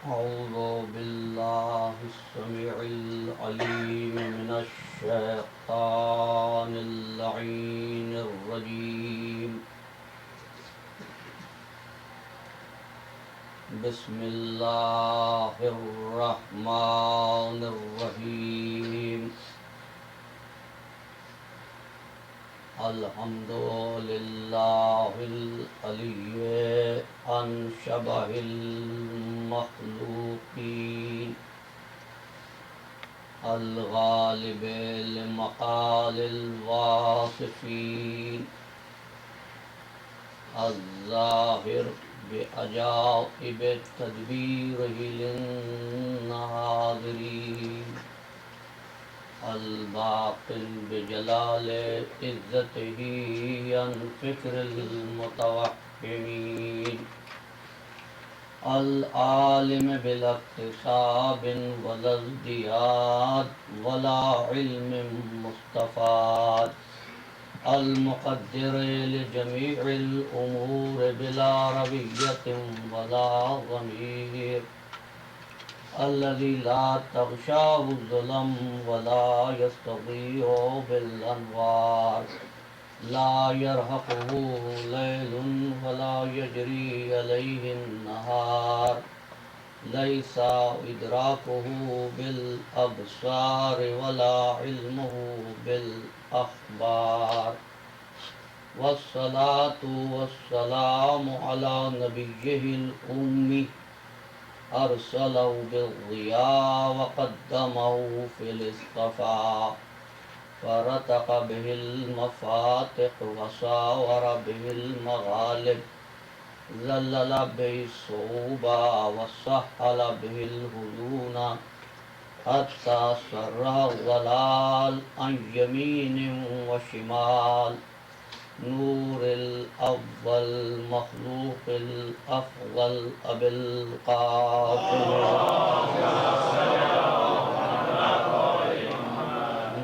أعوذ بالله السميع العليم من الشيطان اللعين الرجيم. بسم الله الرحمن الرحيم. الحمد لله العلي عن شبه المخلوقين الغالب لمقال الواصفين الظاهر بعجائب تدبيره للناظرين الباطن بجلال عزته عن فكر المتوهمين العالم بلا اكتساب ولا ازدياد ولا علم مستفاد المقدر لجميع الأمور بلا ربية ولا ضمير الذي لا تغشاه الظلم ولا يستضيء بالأنوار لا يرهقه ليل ولا يجري عليه النهار ليس إدراكه بالأبصار ولا علمه بالأخبار والصلاة والسلام على نبيه الأمي أرسله بالضياء وقدمه في الاصطفاء فرتق به المفاتح وصاور به المغالب ذلل به الصعوبة وسهل به الهجون حتى سره الضلال عن يمين وشمال نور الأول مخلوق الأفضل أبي القاسم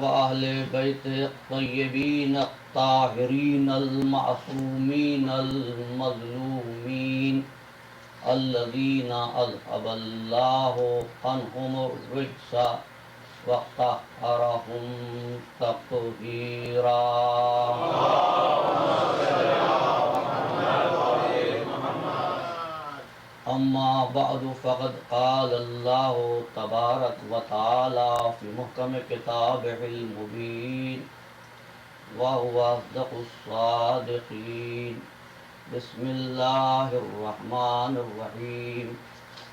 وأهل بيت الطيبين الطاهرين المعصومين المظلومين الذين أذهب الله عنهم الرجس وطهرهم تطهيرا. أما بعد فقد قال الله تبارك وتعالى في محكم كتابه المبين وهو أصدق الصادقين. بسم الله الرحمن الرحيم.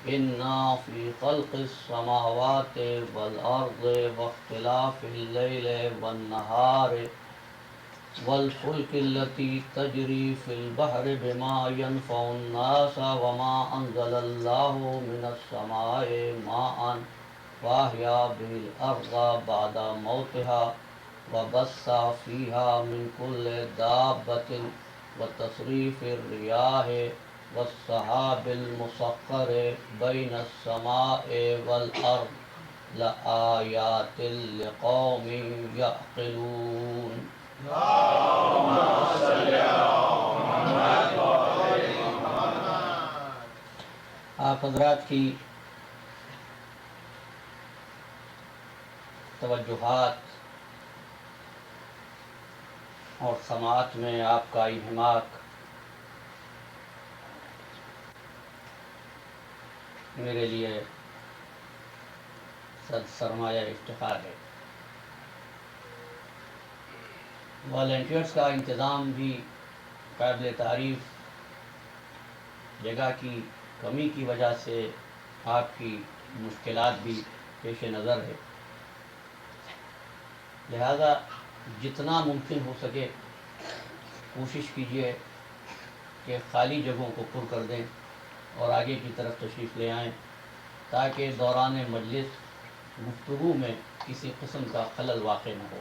إنا في خلق السماوات والأرض واختلاف الليل والنهار والفلك التي تجري في البحر بما ينفع الناس وما أنزل الله من السماء ماء فأحيا به الأرض بعد موتها وبث فيها من كل دابة وتصريف الرياح والسحاب المسخر بين السماء والأرض لآيات لقوم يعقلون. اللهم صل على محمد وعلى محمد. آپ حضرات کی توجہات اور سماعت میں آپ کا انہماک میرے لیے سرمایہ افتخار ہے. والنٹیئرس کا انتظام بھی قابل تعریف. جگہ کی کمی کی وجہ سے آپ کی مشکلات بھی پیش نظر ہے، لہذا جتنا ممکن ہو سکے کوشش کیجیے کہ خالی جگہوں کو پر کر دیں اور آگے کی طرف تشریف لے آئیں تاکہ دوران مجلس گفتگو میں کسی قسم کا خلل واقع نہ ہو.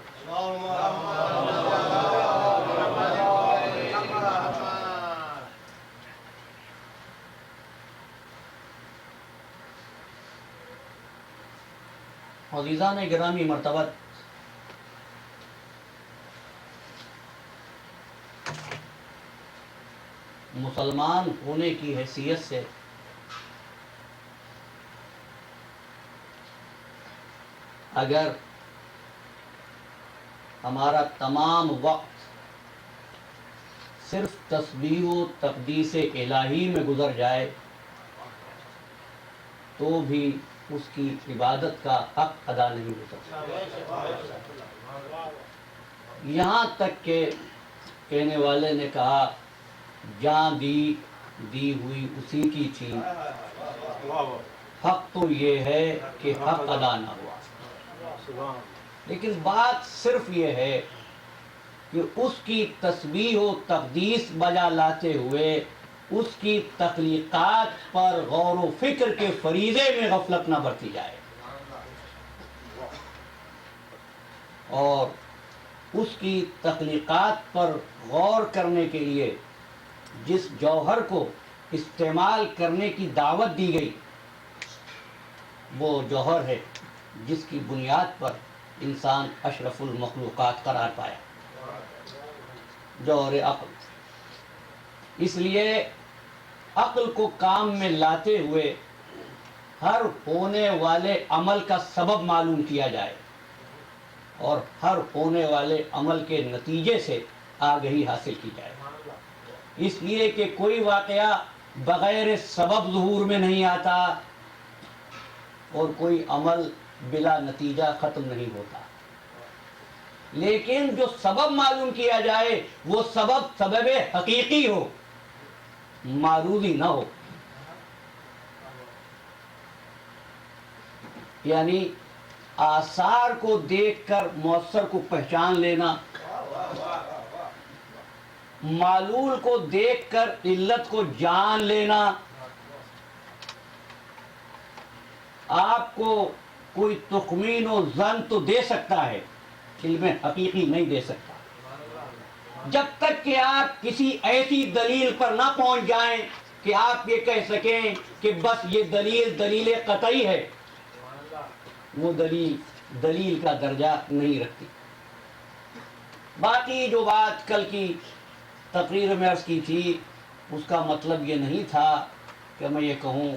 عزیزان گرامی مرتبت، مسلمان ہونے کی حیثیت سے اگر ہمارا تمام وقت صرف تسبیح و تقدیس الہی میں گزر جائے تو بھی اس کی عبادت کا حق ادا نہیں ہو سکتا۔ یہاں تک کہ کہنے والے نے کہا جان دی ہوئی اسی کی تھی، حق تو یہ ہے کہ حق ادا نہ ہوا۔ لیکن بات صرف یہ ہے کہ اس کی تسبیح و تقدیس بجا لاتے ہوئے اس کی تخلیقات پر غور و فکر کے فریضے میں غفلت نہ برتی جائے، اور اس کی تخلیقات پر غور کرنے کے لیے جس جوہر کو استعمال کرنے کی دعوت دی گئی وہ جوہر ہے جس کی بنیاد پر انسان اشرف المخلوقات قرار پایا، جوہر عقل۔ اس لیے عقل کو کام میں لاتے ہوئے ہر ہونے والے عمل کا سبب معلوم کیا جائے اور ہر ہونے والے عمل کے نتیجے سے آگہی حاصل کی جائے، اس لیے کہ کوئی واقعہ بغیر سبب ظہور میں نہیں آتا اور کوئی عمل بلا نتیجہ ختم نہیں ہوتا، لیکن جو سبب معلوم کیا جائے وہ سبب حقیقی ہو، معروضی نہ ہو۔ یعنی آثار کو دیکھ کر مؤثر کو پہچان لینا، معلول کو دیکھ کر علت کو جان لینا۔ آپ کو کوئی تخمین و ظن تو دے سکتا ہے، علم حقیقی نہیں دے سکتا، جب تک کہ آپ کسی ایسی دلیل پر نہ پہنچ جائیں کہ آپ یہ کہہ سکیں کہ بس یہ دلیل قطعی ہے، وہ دلیل کا درجہ نہیں رکھتی۔ باقی جو بات کل کی تقریر میں عرض کی تھی اس کا مطلب یہ نہیں تھا کہ میں یہ کہوں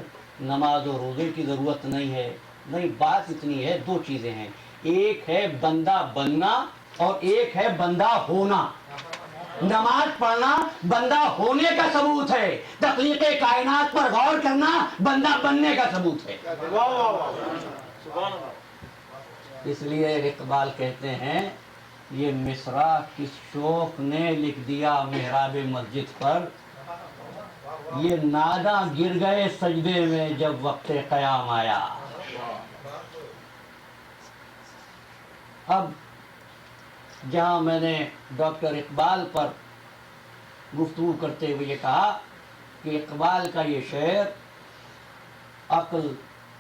نماز و روزے کی ضرورت نہیں ہے، نہیں، بات اتنی ہے، دو چیزیں ہیں، ایک ہے بندہ بننا اور ایک ہے بندہ ہونا۔ نماز پڑھنا بندہ ہونے کا ثبوت ہے، تخلیق کائنات پر غور کرنا بندہ بننے کا ثبوت ہے۔ اس لیے اقبال کہتے ہیں یہ مصرع کس شوق نے لکھ دیا محراب مسجد پر، یہ ناداں گر گئے سجدے میں جب وقت قیام آیا۔ اب جہاں میں نے ڈاکٹر اقبال پر گفتگو کرتے ہوئے یہ کہا کہ اقبال کا یہ شعر عقل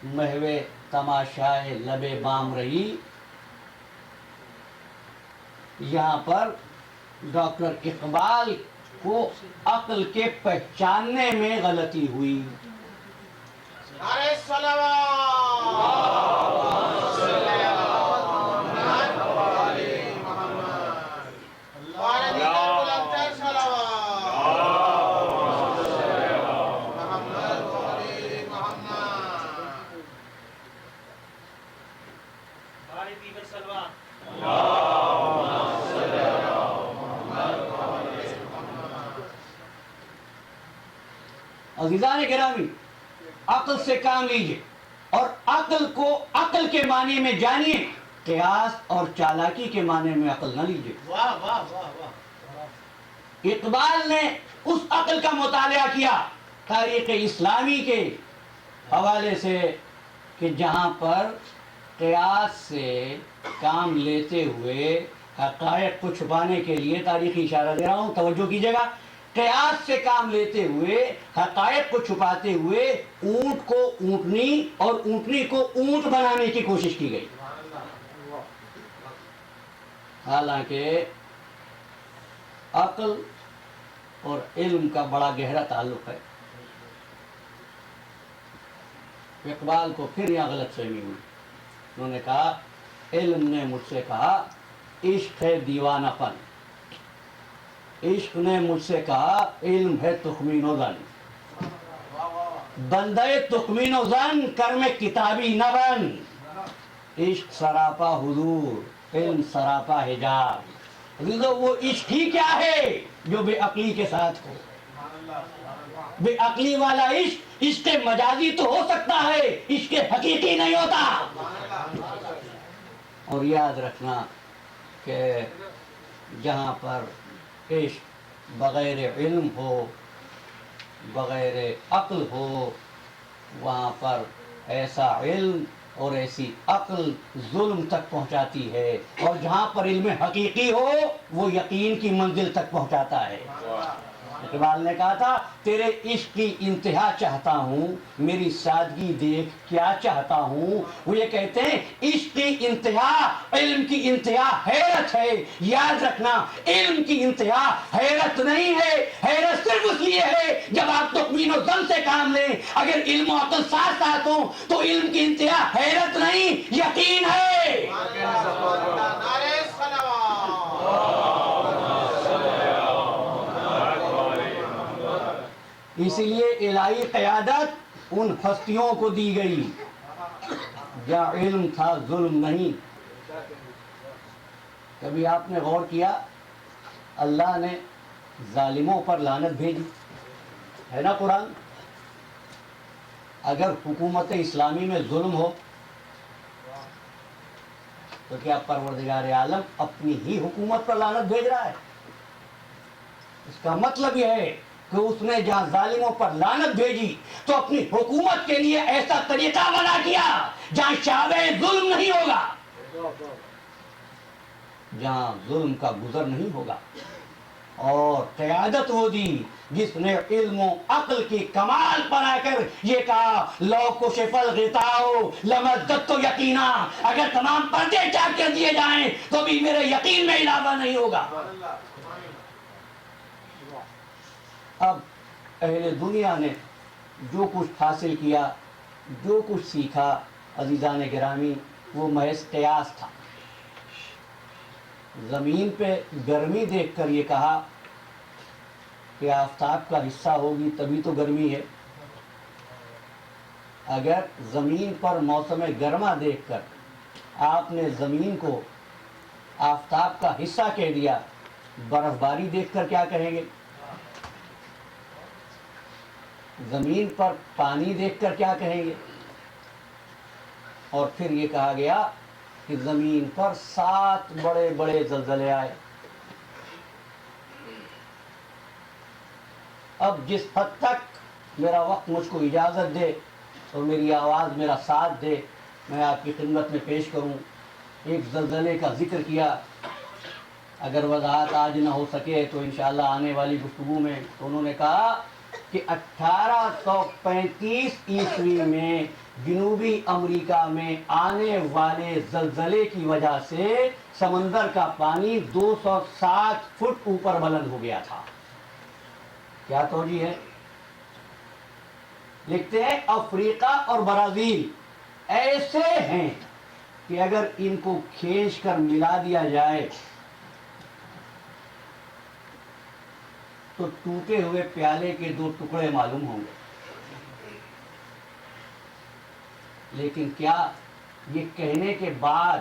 محو تماشائے لب بام رہی، یہاں پر ڈاکٹر اقبال کو عقل کے پہچاننے میں غلطی ہوئی۔ نعرہ صلوات عزیزان گرامی، عقل سے کام لیجئے اور عقل کو عقل کے معنی میں جانیے، قیاس اور چالاکی کے معنی میں عقل نہ لیجئے۔ اقبال نے اس عقل کا مطالعہ کیا تاریخ اسلامی کے حوالے سے کہ جہاں پر قیاس سے کام لیتے ہوئے حقائق کو چھپانے کے لیے، تاریخی اشارہ دے رہا ہوں، توجہ کیجیے گا، قیاس سے کام لیتے ہوئے حقائق کو چھپاتے ہوئے اونٹ کو اونٹنی اور اونٹنی کو اونٹ بنانے کی کوشش کی گئی، حالانکہ عقل اور علم کا بڑا گہرا تعلق ہے۔ اقبال کو پھر یہاں غلط فہمی ہوئی، انہوں نے کہا علم نے مجھ سے کہا عشق ہے دیوانہ پن، عشق نے مجھ سے کہا علم ہے تخمین و ظن، بندے تخمین و ظن کر میں کتابی نہ بن، عشق سراپا حضور، علم سراپا حجاب۔ عزیزو وہ عشق ہی کیا ہے جو بے عقلی کے ساتھ ہو؟ بے عقلی والا عشق عشق مجازی تو ہو سکتا ہے، عشق حقیقی نہیں ہوتا۔ اور یاد رکھنا کہ جہاں پر عشق بغیر علم ہو، بغیر عقل ہو، وہاں پر ایسا علم اور ایسی عقل ظلم تک پہنچاتی ہے، اور جہاں پر علم حقیقی ہو وہ یقین کی منزل تک پہنچاتا ہے۔ اقبال نے کہا تھا تیرے عشق کی انتہا چاہتا ہوں، میری سادگی دیکھ کیا چاہتا ہوں۔ وہ یہ کہتے ہیں عشق کی انتہا علم کی انتہا حیرت ہے۔ یاد رکھنا علم کی انتہا حیرت نہیں ہے، حیرت صرف اس لیے ہے جب آپ تخمین و ظن سے کام لیں۔ اگر علم و عقل ساتھ ساتھ ہوں تو علم کی انتہا حیرت نہیں یقین ہے۔ نعرہ سلام۔ اسی لیے الہی قیادت ان ہستیوں کو دی گئی جہاں علم تھا ظلم نہیں۔ کبھی آپ نے غور کیا اللہ نے ظالموں پر لعنت بھیجی ہے نا قرآن؟ اگر حکومت اسلامی میں ظلم ہو تو کیا پروردگار عالم اپنی ہی حکومت پر لعنت بھیج رہا ہے؟ اس کا مطلب یہ ہے کہ اس نے جہاں ظالموں پر لعنت بھیجی تو اپنی حکومت کے لیے ایسا طریقہ بنا کیا جہاں شعبہ ظلم نہیں ہوگا، جہاں ظلم کا گزر نہیں ہوگا۔ اور قیادت وہ دی جس نے علم و عقل کی کمال بنا کر یہ کہا لو کشف الغطاء لمزددت یقینا، اگر تمام پردے چاک کر دیے جائیں تو بھی میرے یقین میں علاوہ نہیں ہوگا۔ اب اہل دنیا نے جو کچھ حاصل کیا، جو کچھ سیکھا عزیزان گرامی، وہ محض قیاس تھا۔ زمین پہ گرمی دیکھ کر یہ کہا کہ آفتاب کا حصہ ہوگی تبھی تو گرمی ہے۔ اگر زمین پر موسم گرما دیکھ کر آپ نے زمین کو آفتاب کا حصہ کہہ دیا، برف باری دیکھ کر کیا کہیں گے؟ زمین پر پانی دیکھ کر کیا کہیں گے؟ اور پھر یہ کہا گیا کہ زمین پر 7 بڑے بڑے زلزلے آئے۔ اب جس حد تک میرا وقت مجھ کو اجازت دے اور میری آواز میرا ساتھ دے، میں آپ کی خدمت میں پیش کروں۔ ایک زلزلے کا ذکر کیا، اگر وضاحت آج نہ ہو سکے تو انشاءاللہ آنے والی گفتگو میں۔ تو انہوں نے کہا کہ 1835 عیسوی میں جنوبی امریکہ میں آنے والے زلزلے کی وجہ سے سمندر کا پانی 260 فٹ اوپر بلند ہو گیا تھا۔ کیا توجہ ہے؟ لکھتے ہیں افریقہ اور برازیل ایسے ہیں کہ اگر ان کو کھینچ کر ملا دیا جائے تو ٹوٹے ہوئے پیالے کے 2 ٹکڑے معلوم ہوں گے۔ لیکن کیا یہ کہنے کے بعد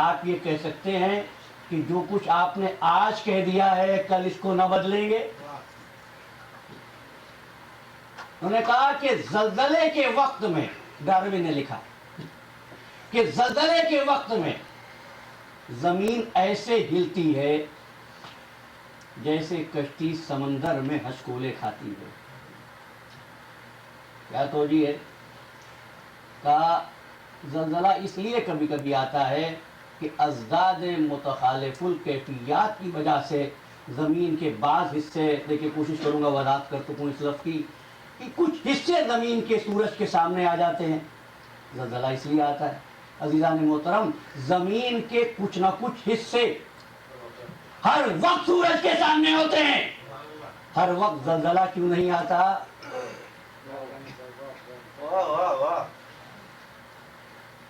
آپ یہ کہہ سکتے ہیں کہ جو کچھ آپ نے آج کہہ دیا ہے کل اس کو نہ بدلیں گے؟ انہوں نے کہا کہ زلزلے کے وقت میں، ڈاروین نے لکھا کہ زلزلے کے وقت میں زمین ایسے ہلتی ہے جیسے کشتی سمندر میں ہچکولے کھاتی ہے۔ کیا توجہ ہے؟ کہا زلزلہ اس لیے کبھی کبھی آتا ہے کہ ازداد متخالف الکیفیات کی وجہ سے زمین کے بعض حصے، دیکھیں کوشش کروں گا وضاحت کر سکوں اس لفظ کی، کہ کچھ حصے زمین کے سورج کے سامنے آ جاتے ہیں۔ زلزلہ اس لیے آتا ہے عزیزان محترم، زمین کے کچھ نہ کچھ حصے ہر وقت سورج کے سامنے ہوتے ہیں، ہر وقت زلزلہ کیوں نہیں آتا؟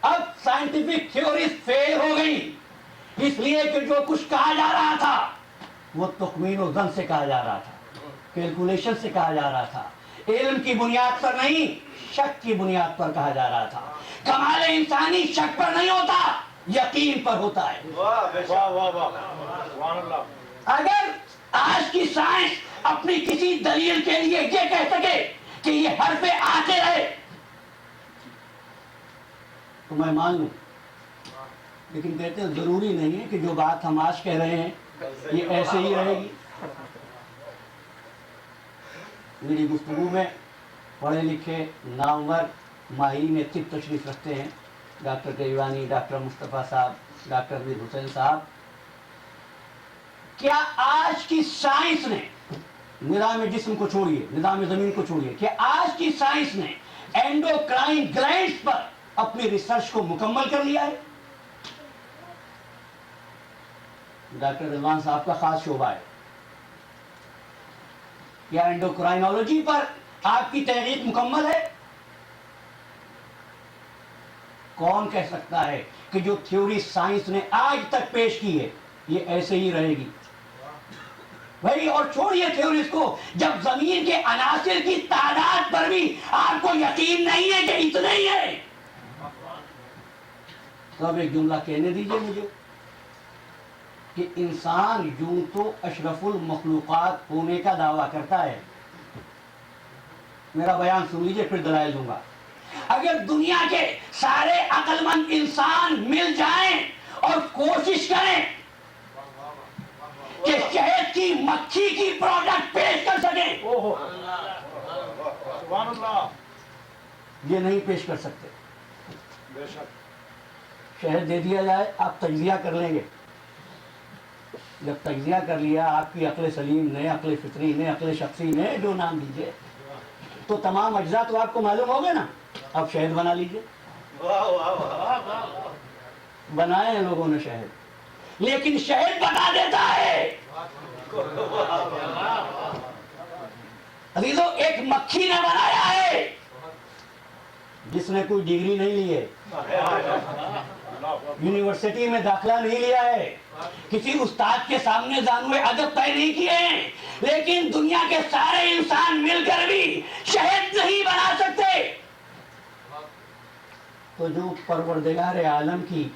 اب سائنٹیفک تھیوریز فیل ہو گئی، اس لیے کہ جو کچھ کہا جا رہا تھا وہ تخمین و ظن سے کہا جا رہا تھا، کیلکولیشن سے کہا جا رہا تھا۔ علم کی بنیاد پر نہیں، شک کی بنیاد پر کہا جا رہا تھا۔ کمال انسانی شک پر نہیں ہوتا، یقین پر ہوتا ہے۔ اگر آج کی سائنس اپنی کسی دلیل کے لیے یہ کہہ سکے کہ یہ حرف آتے ہے تو میں مان لوں، لیکن کہتے ہیں ضروری نہیں ہے کہ جو بات ہم آج کہہ رہے ہیں یہ ایسے ہی رہے گی۔ میری گفتگو میں پڑھے لکھے نامور ماہرین طب تشریف رکھتے ہیں، ڈاکٹر کیوانی، ڈاکٹر مصطفیٰ صاحب، ڈاکٹر میر حسین صاحب۔ کیا آج کی سائنس نے، نظام جسم کو چھوڑیے، نظام زمین کو چھوڑیے، کیا آج کی سائنس نے اینڈوکرائن گلینڈز پر اپنی ریسرچ کو مکمل کر لیا ہے؟ ڈاکٹر رضوان صاحب کا خاص شعبہ ہے۔ کیا اینڈوکرائنالوجی پر آپ کی تحقیق مکمل ہے؟ کون کہہ سکتا ہے کہ جو تھیوری سائنس نے آج تک پیش کی ہے یہ ایسے ہی رہے گی؟ بھائی اور چھوڑیے تھیوریز کو، جب زمین کے عناصر کی تعداد پر بھی آپ کو یقین نہیں ہے کہ اتنے ہی ہے، تو اب ایک جملہ کہنے دیجئے مجھے کہ انسان یوں تو اشرف المخلوقات ہونے کا دعویٰ کرتا ہے۔ میرا بیان سن لیجئے پھر دلائل دوں گا۔ اگر دنیا کے سارے عقل مند انسان مل جائیں اور کوشش کریں کہ شہد کی مکھی کی پروڈکٹ پیش کر سکیں، یہ نہیں پیش کر سکتے۔ شہد دے دیا جائے، آپ تجزیہ کر لیں گے، جب تجزیہ کر لیا آپ کی عقل سلیم نے، عقل فطری نے، عقل شخصی نے، جو نام دیجئے، تو تمام اجزاء تو آپ کو معلوم ہو گئے نا۔ اب شہد بنا لیجئے۔ بنائے ہیں لوگوں نے شہد، لیکن شہد بتا دیتا ہے عزیزو، ایک مکھی نے بنایا ہے جس نے کوئی ڈگری نہیں لی ہے، یونیورسٹی میں داخلہ نہیں لیا ہے، کسی استاد کے سامنے زانوے ادب طے نہیں کیے ہیں، لیکن دنیا کے سارے انسان مل کر بھی شہد نہیں بنا سکتے۔ تو جو پروردگار عالم کی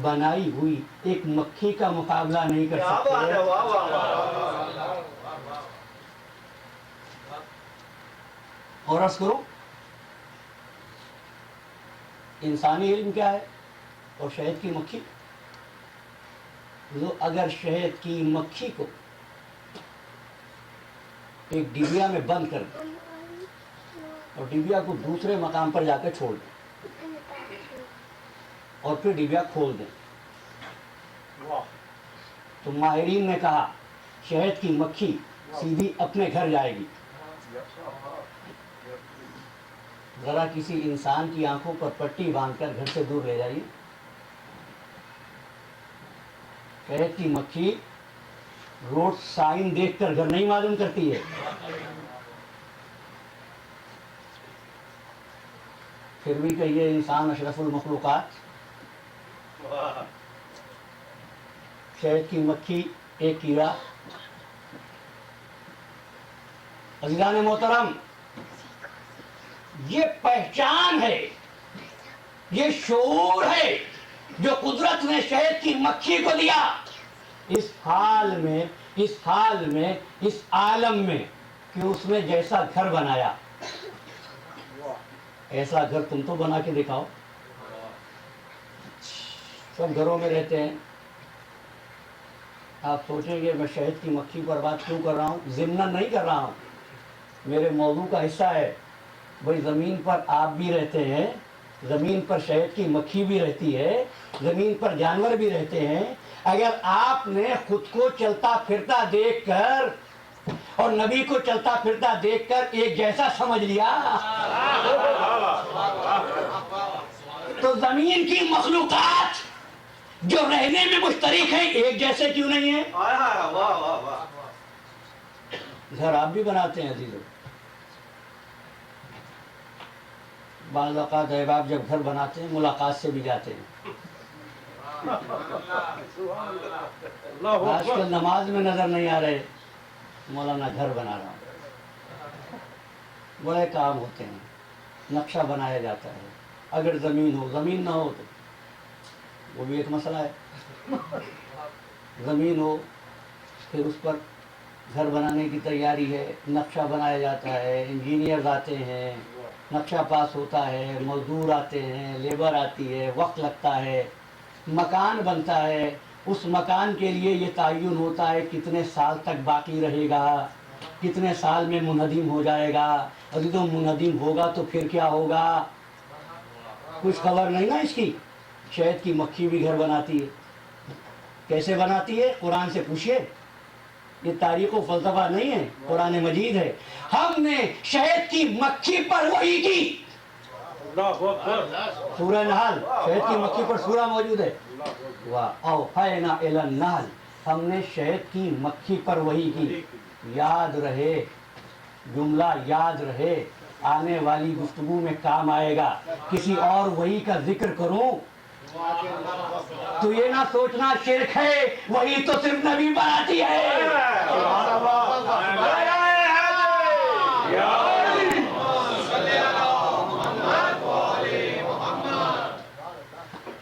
بنائی ہوئی ایک مکھی کا مقابلہ نہیں کر سکتے، اور عرض کرو انسانی علم کیا ہے اور شہد کی مکھی؟ اگر شہد کی مکھی کو ایک ڈبیا میں بند کر دیں اور ڈبیا کو دوسرے مقام پر جا کے چھوڑ دیں اور پھر ڈبیا کھول دیں، تو ماہرین نے کہا شہد کی مکھی سیدھی اپنے گھر جائے گی۔ ذرا کسی انسان کی آنکھوں پر پٹی باندھ کر گھر سے دور لے جائیے، شہد کی مکھی روڈ سائن دیکھ کر گھر نہیں معلوم کرتی ہے، پھر بھی کہیے انسان اشرف المخلوقات۔ شہد کی مکھی ایک کیڑا۔ عزیزان محترم، یہ پہچان ہے، یہ شعور ہے جو قدرت نے شہد کی مکھی کو دیا، اس حال میں، اس عالم میں کہ اس نے جیسا گھر بنایا ایسا گھر تم تو بنا کے دکھاؤ۔ سب گھروں میں رہتے ہیں، آپ سوچیں گے میں شہد کی مکھی پر بات کیوں کر رہا ہوں؟ ضمناً نہیں کر رہا ہوں، میرے موضوع کا حصہ ہے۔ بھئی زمین پر آپ بھی رہتے ہیں، زمین پر شہد کی مکھی بھی رہتی ہے، زمین پر جانور بھی رہتے ہیں۔ اگر آپ نے خود کو چلتا پھرتا دیکھ کر اور نبی کو چلتا پھرتا دیکھ کر ایک جیسا سمجھ لیا تو زمین کی مخلوقات جو رہنے میں مشترک ہیں ایک جیسے کیوں نہیں ہیں؟ گھر آپ بھی بناتے ہیں عزیزو، بعض اوقات احباب جب گھر بناتے ہیں ملاقات سے بھی جاتے ہیں۔ آج کل نماز میں نظر نہیں آ رہے، مولانا گھر بنا رہا ہوں۔ بڑے کام ہوتے ہیں، نقشہ بنایا جاتا ہے. اگر زمین ہو، زمین نہ ہو تو وہ بھی ایک مسئلہ ہے. زمین ہو پھر اس پر گھر بنانے کی تیاری ہے، نقشہ بنایا جاتا ہے، انجینئر آتے ہیں، نقشہ پاس ہوتا ہے، مزدور آتے ہیں، لیبر آتی ہے، وقت لگتا ہے، مکان بنتا ہے. اس مکان کے لیے یہ تعین ہوتا ہے کتنے سال تک باقی رہے گا، کتنے سال میں منہدم ہو جائے گا. ابھی تو منہدم ہوگا تو پھر کیا ہوگا، کچھ خبر نہیں نا اس کی. شہد کی مکھی بھی گھر بناتی ہے. کیسے بناتی ہے؟ قرآن سے پوچھیے. یہ تاریخ و فلسفہ نہیں ہے، قرآن مجید ہے. ہم نے شہد کی مکھی پر وحی کی. سورہ نحل، شہد کی مکھی پر سورہ موجود ہے. وَأَوْحَيْنَا إِلَى النَّحْلِ، ہم نے شہد کی مکھی پر وحی کی. یاد رہے، جملہ یاد رہے، آنے والی گفتگو میں کام آئے گا. کسی اور وحی کا ذکر کروں تو یہ نہ سوچنا شرک ہے، وہی تو صرف نبی بناتی ہے.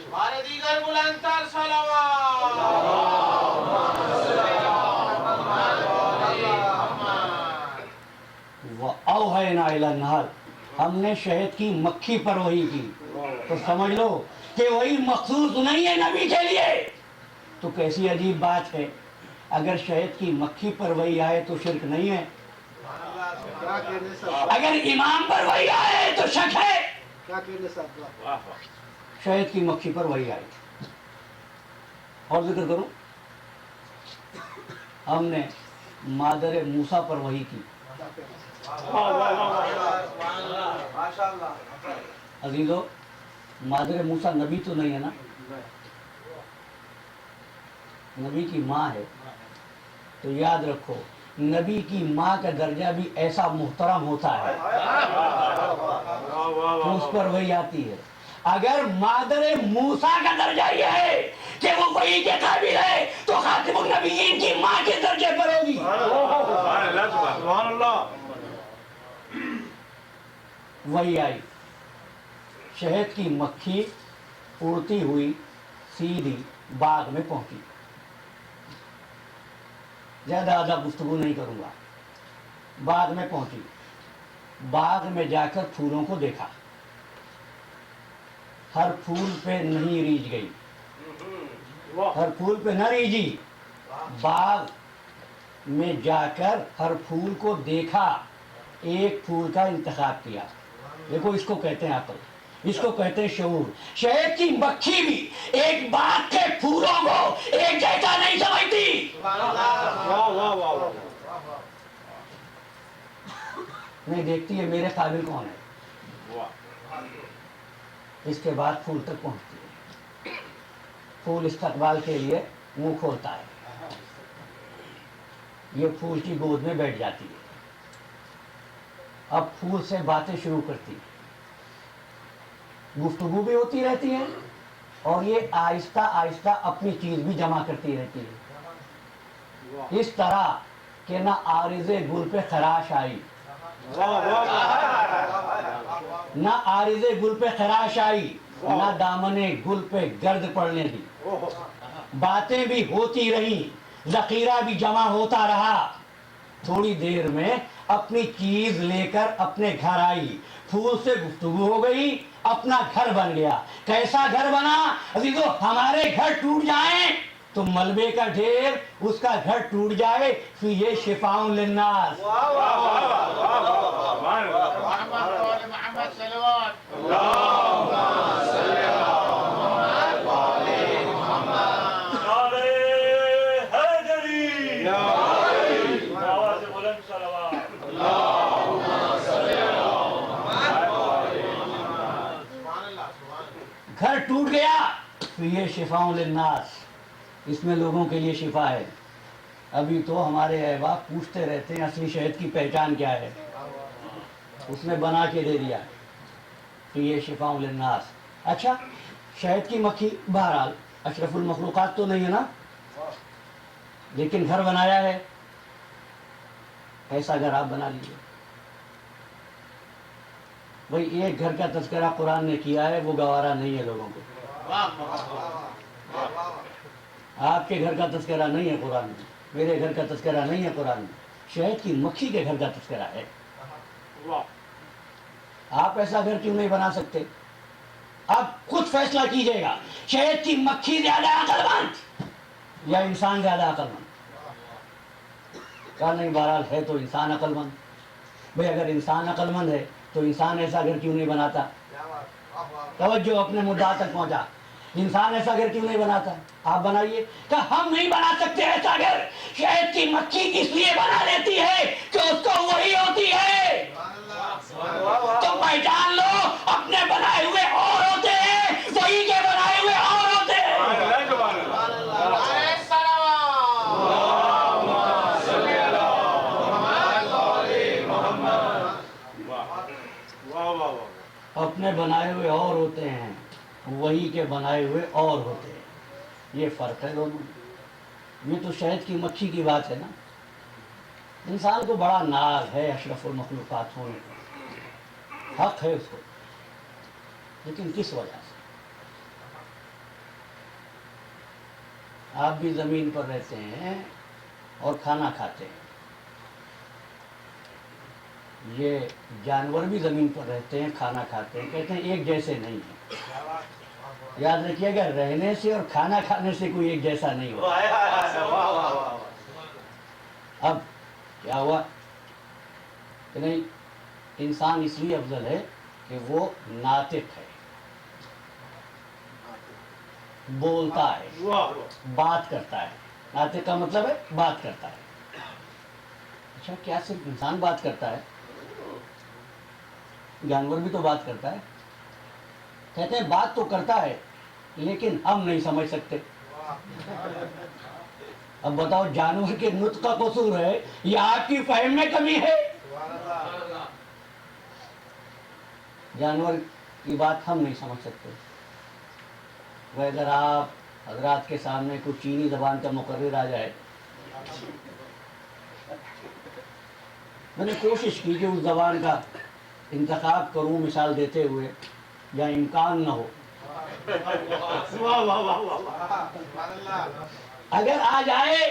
ہمارے دیگر بلند تر صلوات. وَأَوْحَيْنَا إِلَى النَّحْلِ، ہم نے شہد کی مکھی پر وحی کی. تو سمجھ لو کہ وہی مخصوص نہیں ہے نبی کے لیے. تو کیسی عجیب بات ہے، اگر شہد کی مکھی پر وحی آئے تو شرک نہیں ہے، اگر امام پر وحی آئے تو شک ہے. شہد کی مکھی پر وحی آئی. اور ذکر کروں، ہم نے مادر موسیٰ پر وحی کی. عزیزو، مادر موسیٰ نبی تو نہیں ہے نا، نبی کی ماں ہے. تو یاد رکھو نبی کی ماں کا درجہ بھی ایسا محترم ہوتا ہے تو اس پر وحی آتی ہے. اگر مادر موسیٰ کا درجہ یہ ہے کہ وہ وحی کے قابل ہے تو خاتم النبیین کی ماں کے درجے پر ہوگی. وحی آئی، شہد کی مکھی اڑتی ہوئی سیدھی باغ میں پہنچی. زیادہ گفتگو نہیں کروں گا. باغ میں پہنچی، باغ میں جا کر پھولوں کو دیکھا. ہر پھول پہ نہیں ریجھ گئی، ہر پھول پہ نہ ریجھی. باغ میں جا کر ہر پھول کو دیکھا، ایک پھول کا انتخاب کیا. دیکھو اس کو کہتے ہیں عقل، اس کو کہتے ہیں شعور. شہد کی مکھی بھی ایک باغ کے پھولوں کو ایک جیسا نہیں سمجھتی. نہیں دیکھتی ہے میرے قابل کون ہے. اس کے بعد پھول تک پہنچتی ہے. پھول استقبال کے لیے منہ کھولتا ہے، یہ پھول کی گود میں بیٹھ جاتی ہے. اب پھول سے باتیں شروع کرتی ہے، گفتگو بھی ہوتی رہتی ہے اور یہ آہستہ آہستہ اپنی چیز بھی جمع کرتی رہتی ہے. اس طرح کہ نہ عارض گل پہ خراش آئی، نہ عارض گل پہ خراش آئی، نہ دامن گل پہ گرد پڑنے دی. باتیں بھی ہوتی رہیں، ذخیرہ بھی جمع ہوتا رہا. تھوڑی دیر میں اپنی چیز لے کر اپنے گھر آئی. پھول سے گفتگو ہو گئی، اپنا گھر بن گیا. کیسا گھر بنا عزیزو؟ ہمارے گھر ٹوٹ جائیں تو ملبے کا ڈھیر، اس کا گھر ٹوٹ جائے تو یہ شفاء للناس. محمد صلوات. گھر ٹوٹ گیا تو یہ شفاء للناس، اس میں لوگوں کے لیے شفا ہے. ابھی تو ہمارے احباب پوچھتے رہتے ہیں اصلی شہد کی پہچان کیا ہے، اس نے بنا کے دے دیا تو یہ شفاء للناس. اچھا شہد کی مکھی بہرحال اشرف المخلوقات تو نہیں ہے نا، لیکن گھر بنایا ہے. ایسا گھر آپ بنا لیجیے. بھائی ایک گھر کا تذکرہ قرآن نے کیا ہے، وہ گوارا نہیں ہے لوگوں کو. آپ کے گھر کا تذکرہ نہیں ہے قرآن میں، میرے گھر کا تذکرہ نہیں ہے قرآن میں، شہد کی مکھی کے گھر کا تذکرہ ہے. آپ ایسا گھر کیوں نہیں بنا سکتے؟ آپ خود فیصلہ کیجئے گا، شہد کی مکھی زیادہ عقل مند یا انسان زیادہ عقل مند؟ کہا نہیں، بہرحال ہے تو انسان عقل مند. بھئی اگر انسان عقل مند ہے تو انسان ایسا گھر کیوں نہیں بناتا؟ توجہ اپنے مدعا تک پہنچا. انسان ایسا گھر کیوں نہیں بناتا؟ آپ بنائیے. کہ ہم نہیں بنا سکتے ایسا گھر. شہد کی مکھی کس لیے بنا لیتی ہے کہ اس کو وہی ہوتی ہے. تو پہچان لو، اپنے بنائے ہوئے اور ہوتے ہیں، وہی کے بنائے ہوئے اور ہوتے ہیں. اپنے بنائے ہوئے اور ہوتے ہیں، وہی کے بنائے ہوئے اور ہوتے ہیں. یہ فرق ہے دونوں میں. یہ تو شہد کی مکھی کی بات ہے نا. انسان کو بڑا ناز ہے اشرف المخلوقات ہونے کا، حق ہے اس کو، لیکن کس وجہ سے؟ آپ بھی زمین پر رہتے ہیں اور کھانا کھاتے ہیں. یہ جانور بھی زمین پر رہتے ہیں، کھانا کھاتے ہیں، کہتے ہیں ایک جیسے نہیں ہیں. یاد رکھیے گا، رہنے سے اور کھانا کھانے سے کوئی ایک جیسا نہیں ہوتا. اب کیا ہوا کہ نہیں، انسان اس لیے افضل ہے کہ وہ ناطق ہے، بولتا ہے، بات کرتا ہے. ناطق کا مطلب ہے بات کرتا ہے. اچھا، کیا صرف انسان بات کرتا ہے؟ جانور بھی تو بات کرتا ہے. کہتے ہیں بات تو کرتا ہے لیکن ہم نہیں سمجھ سکتے. اب بتاؤ، جانور کے نطق کا قصور ہے یا آپ کی فہم میں کمی ہے؟ جانور کی بات ہم نہیں سمجھ سکتے. وہ اگر آپ حضرات کے سامنے کوئی چینی زبان کا مقرر آ جائے، میں نے کوشش کی کہ اس زبان کا انتخاب کروں مثال دیتے ہوئے، یا امکان نہ ہو. اگر آ جائے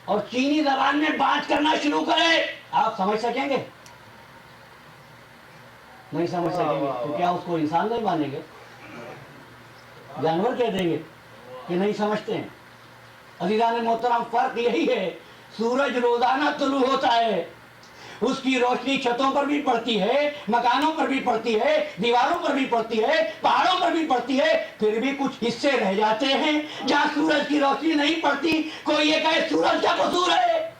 اور چینی زبان میں بات کرنا شروع کرے، آپ سمجھ سکیں گے؟ نہیں سمجھ سکیں گے. تو کیا اس کو انسان نہیں مانیں گے؟ جانور کہہ دیں گے کہ نہیں سمجھتے ہیں. عزیزان محترم، فرق یہی ہے، سورج روزانہ طلوع ہوتا ہے، اس کی روشنی چھتوں پر بھی پڑتی ہے، مکانوں پر بھی پڑتی ہے، دیواروں پر بھی پڑتی ہے، پہاڑوں پر بھی پڑتی ہے، پھر بھی کچھ حصے رہ جاتے ہیں جہاں سورج کی روشنی نہیں پڑتی. کوئی یہ کہے سورج کا قصور ہے.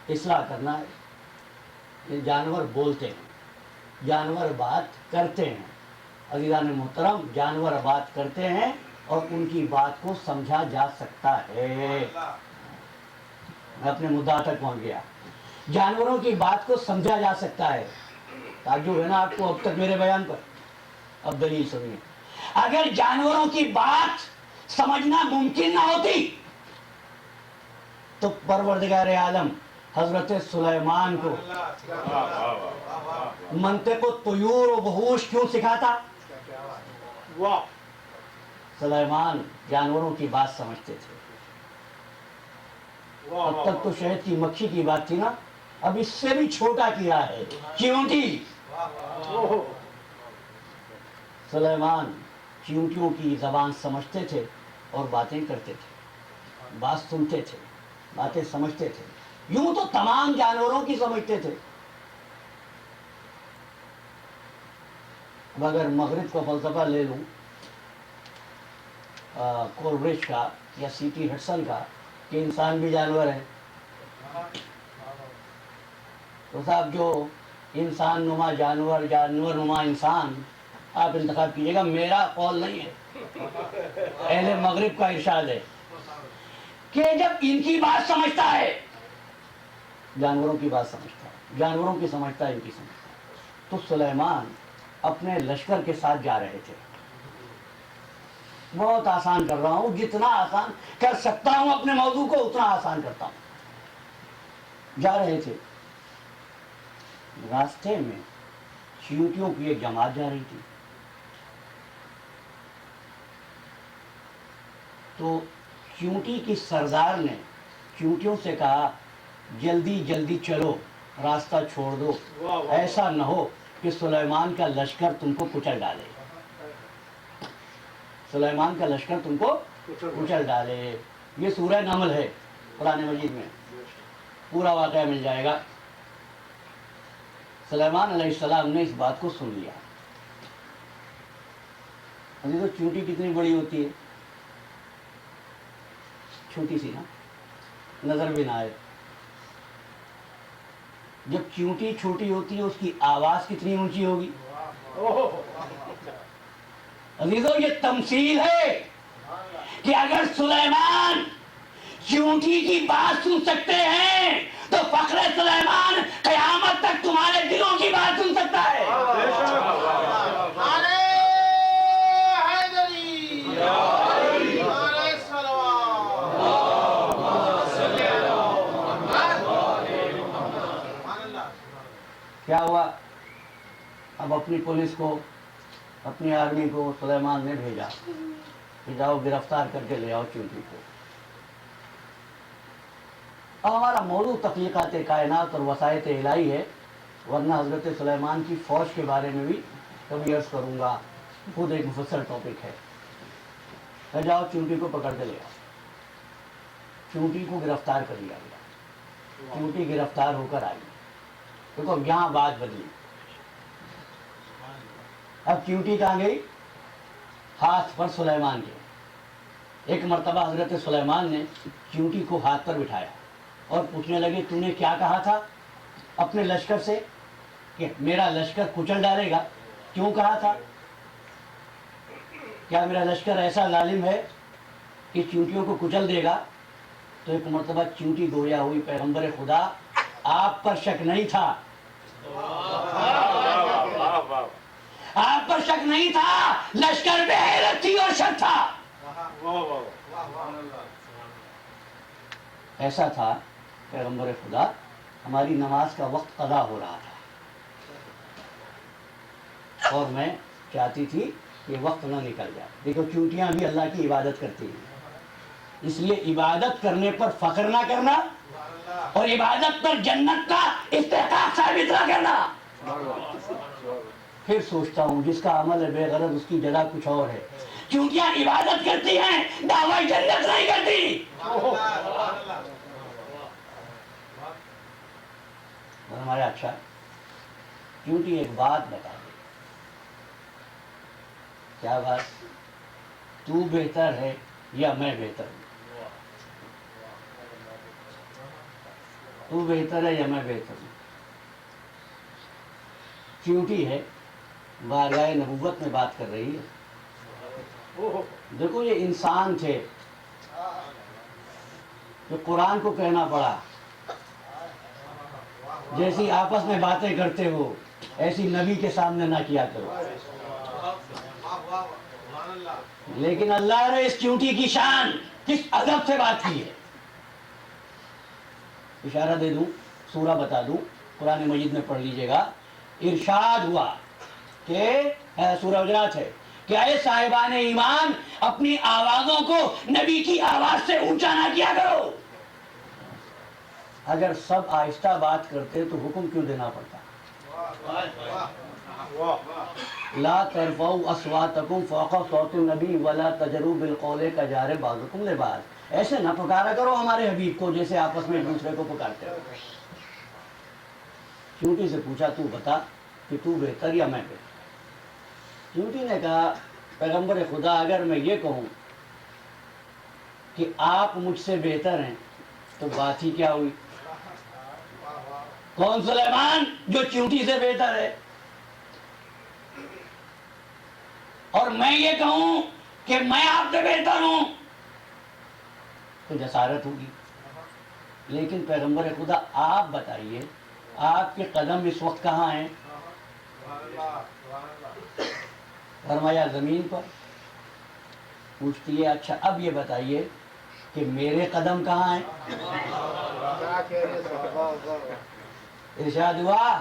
اصلاح کرنا ہے. یہ جانور بولتے ہیں، جانور بات کرتے ہیں. عزیزان محترم، جانور بات کرتے ہیں اور ان کی بات کو سمجھا جا سکتا ہے. میں اپنے مدعا تک پہنچ گیا. جانوروں کی بات کو سمجھا جا سکتا ہے. تعجب ہے نا آپ کو اب تک میرے بیان پر؟ اب دلیل سنیے. اگر جانوروں کی بات سمجھنا ممکن نہ ہوتی تو پروردگار عالم حضرت سلیمان کو منطق الطیور و وحوش کیوں سکھاتا؟ سلیمان جانوروں کی بات سمجھتے تھے. اب تک تو شہد کی مکھی کی بات تھی نا، اب اس سے بھی چھوٹا کیا ہے، چیونٹی. سلیمان چیونٹیوں کی زبان سمجھتے تھے اور باتیں کرتے تھے، بات سنتے تھے، باتیں سمجھتے تھے. یوں تو تمام جانوروں کی سمجھتے تھے. اب اگر مغرب کا فلسفہ لے لوں، کولبرج کا یا سی ٹی ہڈسن کا، کہ انسان بھی جانور ہے، تو صاحب جو انسان نما جانور، جانور نما انسان، آپ انتخاب کیجئے گا. میرا قول نہیں ہے، اہل مغرب کا ارشاد ہے کہ جب ان کی بات سمجھتا ہے، جانوروں کی بات سمجھتا ہے، جانوروں کی سمجھتا ہے، ان کی سمجھتا ہے. تو سلیمان اپنے لشکر کے ساتھ جا رہے تھے. بہت آسان کر رہا ہوں، جتنا آسان کر سکتا ہوں اپنے موضوع کو اتنا آسان کرتا ہوں. جا رہے تھے، راستے میں چیونٹیوں کی ایک جماعت جا رہی تھی، تو چیونٹی کی سردار نے چیونٹیوں سے کہا جلدی جلدی چلو، راستہ چھوڑ دو، ایسا نہ ہو کہ سلیمان کا لشکر تم کو کچل ڈالے، سلیمان کا لشکر تم کو کچل ڈالے۔ یہ سورہ نمل ہے قرآن مجید میں، پورا واقعہ مل جائے گا۔ سلیمان علیہ السلام نے اس بات کو سن لیا۔ ابھی تو چونٹی کتنی بڑی ہوتی ہے، چھوٹی سی نا، نظر بھی نہ آئے۔ جب چونٹی چھوٹی ہوتی ہے اس کی آواز کتنی اونچی ہوگی۔ عزیزو یہ تمثیل ہے کہ اگر سلیمان چونٹی کی بات سن سکتے ہیں تو فخر سلیمان قیامت تک تمہارے دلوں کی بات سن سکتا ہے۔ نعرہ حیدری، نعرہ صلوات، کیا ہوا؟ اب اپنی پولیس کو، اپنی آرمی کو سلیمان نے بھیجا کہ جاؤ گرفتار کر کے لے آؤ چونٹی کو۔ اب ہمارا موضوع تخلیقات کائنات اور وسائط الہی ہے، ورنہ حضرت سلیمان کی فوج کے بارے میں بھی کبھی عرض کروں گا، خود ایک مفصل ٹاپک ہے۔ کہ جاؤ چونٹی کو پکڑ کے لے آؤ۔ چونٹی کو گرفتار کر لیا گیا، چونٹی گرفتار ہو کر آئی۔ دیکھو یہاں بات بدلی، اب چونٹی کہاں گئی؟ ہاتھ پر سلیمان کے۔ ایک مرتبہ حضرت سلیمان نے چونٹی کو ہاتھ پر بٹھایا اور پوچھنے لگے تو نے کیا کہا تھا اپنے لشکر سے کہ میرا لشکر کچل ڈالے گا؟ کیوں کہا تھا؟ کیا میرا لشکر ایسا ظالم ہے کہ چونٹیوں کو کچل دے گا؟ تو ایک مرتبہ چونٹی گویا ہوئی، پیغمبر خدا آپ پر شک نہیں تھا، آپ پر شک نہیں تھا، لشکر میں حیرت تھی اور شک تھا۔ ایسا تھا پیغمبر خدا، ہماری نماز کا وقت قضا ہو رہا تھا اور میں چاہتی تھی کہ وقت نہ نکل جائے۔ دیکھو چونٹیاں بھی اللہ کی عبادت کرتی ہیں، اس لیے عبادت کرنے پر فخر نہ کرنا اور عبادت پر جنت کا استحقاق ثابت نہ کرنا۔ پھر سوچتا ہوں جس کا عمل ہے بے غرض اس کی جزا کچھ اور ہے۔ چونٹیاں عبادت کرتی ہیں، دعوی جنت نہیں کرتی۔ ہمارا اچھا چونٹی ایک بات بتا دے۔ کیا بات؟ تو بہتر ہے یا میں بہتر ہوں؟ تو بہتر ہے یا میں بہتر ہوں؟ چونٹی ہے، بارگاہ نبوت میں بات کر رہی ہے۔ دیکھو یہ انسان تھے جو قرآن کو کہنا پڑا جیسی آپس میں باتیں کرتے ہو ایسی نبی کے سامنے نہ کیا کرو۔ لیکن اللہ نے اس چونٹی کی شان کس ادب سے بات کی ہے۔ اشارہ دے دوں، سورہ بتا دوں، قرآن مجید میں پڑھ لیجئے گا۔ ارشاد ہوا کہ سورہ حجرات ہے کہ اے صاحبان ایمان اپنی آوازوں کو نبی کی آواز سے اونچا نہ کیا کرو۔ اگر سب آہستہ بات کرتے تو حکم کیوں دینا پڑتا؟ لا ترفعوا اصواتکم فوق صوت النبی ولا تجروا بالقول کجہر بعضکم لبعض۔ ایسے نہ پکارا کرو ہمارے حبیب کو جیسے آپس میں ایک دوسرے کو پکارتے ہو۔ چونٹی سے پوچھا تو بتا کہ تو بہتر یا میں بہتر؟ چونٹی نے کہا پیغمبر خدا اگر میں یہ کہوں کہ آپ مجھ سے بہتر ہیں تو بات ہی کیا ہوئی؟ کون سلیمان جو چونٹی سے بہتر ہے؟ اور میں یہ کہوں کہ میں آپ سے بہتر ہوں تو جسارت ہوگی۔ لیکن پیغمبر خدا آپ بتائیے آپ کے قدم اس وقت کہاں ہیں؟ فرمایا زمین پر۔ پوچھتی ہے اچھا اب یہ بتائیے کہ میرے قدم کہاں ہیں؟ ارشاد ہوا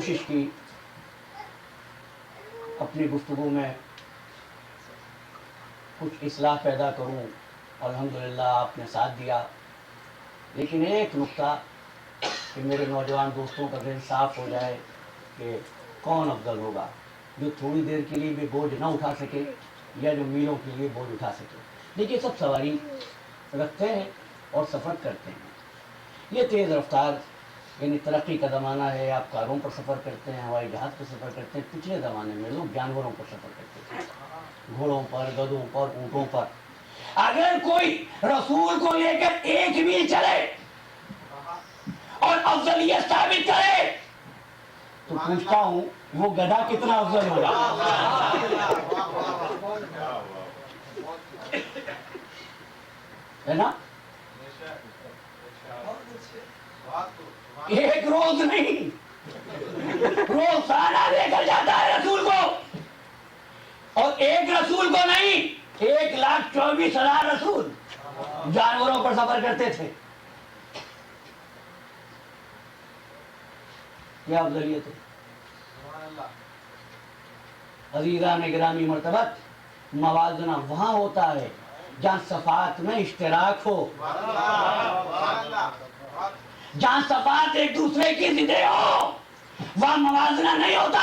کوشش کی اپنی گفتگو میں کچھ اصلاح پیدا کروں، الحمدللہ آپ نے ساتھ دیا، لیکن ایک نقطہ کہ میرے نوجوان دوستوں کا ذہن صاف ہو جائے کہ کون افضل ہوگا، جو تھوڑی دیر کے لیے بھی بوجھ نہ اٹھا سکے یا جو میلوں کے لیے بوجھ اٹھا سکے۔ دیکھیے سب سواری رکھتے ہیں اور سفر کرتے ہیں، یہ تیز رفتار یعنی ترقی کا زمانہ ہے، آپ کاروں پر سفر کرتے ہیں، ہوائی جہاز پر سفر کرتے ہیں۔ پچھلے زمانے میں لوگ جانوروں پر سفر کرتے تھے، گھوڑوں پر، گدھوں پر، اونٹوں پر۔ اگر کوئی رسول کو لے کر ایک میل چلے اور افضلیت ثابت کرے تو پوچھتا ہوں وہ گدھا کتنا افضل ہوگا؟ ہے نا؟ ایک روز نہیں، روزانہ لے کر جاتا ہے رسول کو، اور ایک رسول کو نہیں، 1,24,000 رسول جانوروں پر سفر کرتے تھے۔ کیا افضلیت ہے؟ عزیزان گرامی مرتبت، موازنہ وہاں ہوتا ہے جہاں صفات میں اشتراک ہو، جہاں صفات ایک دوسرے کی ضدیں ہو، وہاں موازنہ نہیں ہوتا۔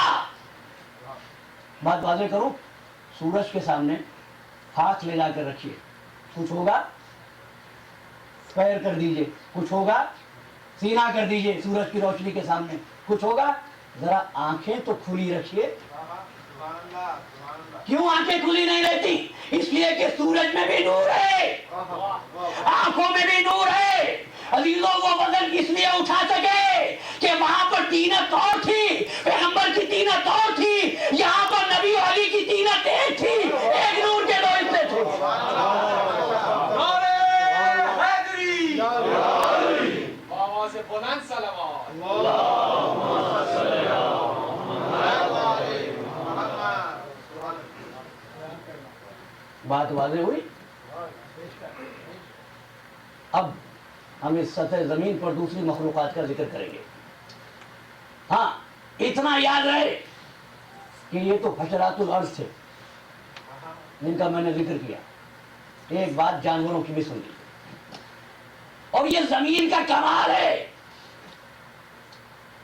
بات واضح کرو، سورج کے سامنے ہاتھ لے جا کر رکھیے، کچھ ہوگا؟ پیر کر دیجئے، کچھ ہوگا؟ سینہ کر دیجئے سورج کی روشنی کے سامنے، کچھ ہوگا؟ ذرا آنکھیں تو کھلی رکھیے۔ کیوں آنکھیں کھلی نہیں رہتی؟ اس لیے کہ سورج میں بھی نور ہے، آنکھوں میں بھی نور ہے۔ عزیزوں وہ وزن اس لیے اٹھا سکے کہ وہاں پر تینت اور تھی، پیغمبر کی تینت اور تھی، یہاں پر نبی علی کی تینت ایک تھی، ایک نور کے دو حصے تھے۔ بات واضح ہوئی؟ اب ہم اس سطح زمین پر دوسری مخلوقات کا ذکر کریں گے۔ ہاں اتنا یاد رہے کہ یہ تو حشرات الارض تھے جن کا میں نے ذکر کیا، ایک بات جانوروں کی بھی سن لی۔ اور یہ زمین کا کمال ہے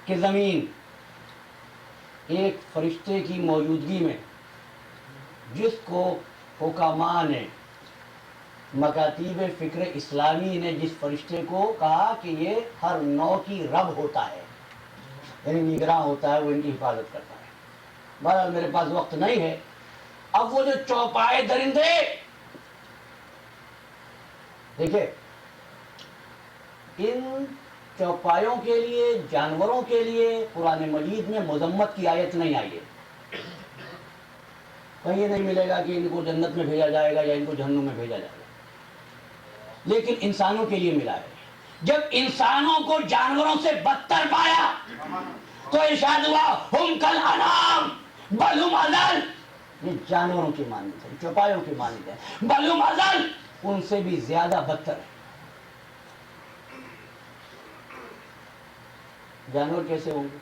کہ زمین ایک فرشتے کی موجودگی میں، جس کو حکماء نے، مکاتیب فکر اسلامی نے جس فرشتے کو کہا کہ یہ ہر نوع کی رب ہوتا ہے، یعنی نگراں ہوتا ہے، وہ ان کی حفاظت کرتا ہے۔ بہرحال میرے پاس وقت نہیں ہے۔ اب وہ جو چوپائے درندے، دیکھیں ان چوپایوں کے لیے، جانوروں کے لیے قرآن مجید میں مذمت کی آیت نہیں آئی ہے۔ کہیں نہیں ملے گا کہ ان کو جنت میں بھیجا جائے گا یا ان کو جہنم میں بھیجا جائے گا، لیکن انسانوں کے لیے ملا ہے۔ جب انسانوں کو جانوروں سے بدتر پایا تو ارشاد ہوا ہم کالانعام بل ہم اضل۔ یہ جانوروں کی مانند ہے، چوپایوں کی مانند ہے، بل ہم اضل، ان سے بھی زیادہ بدتر ہے۔ جانور کیسے ہوں گے؟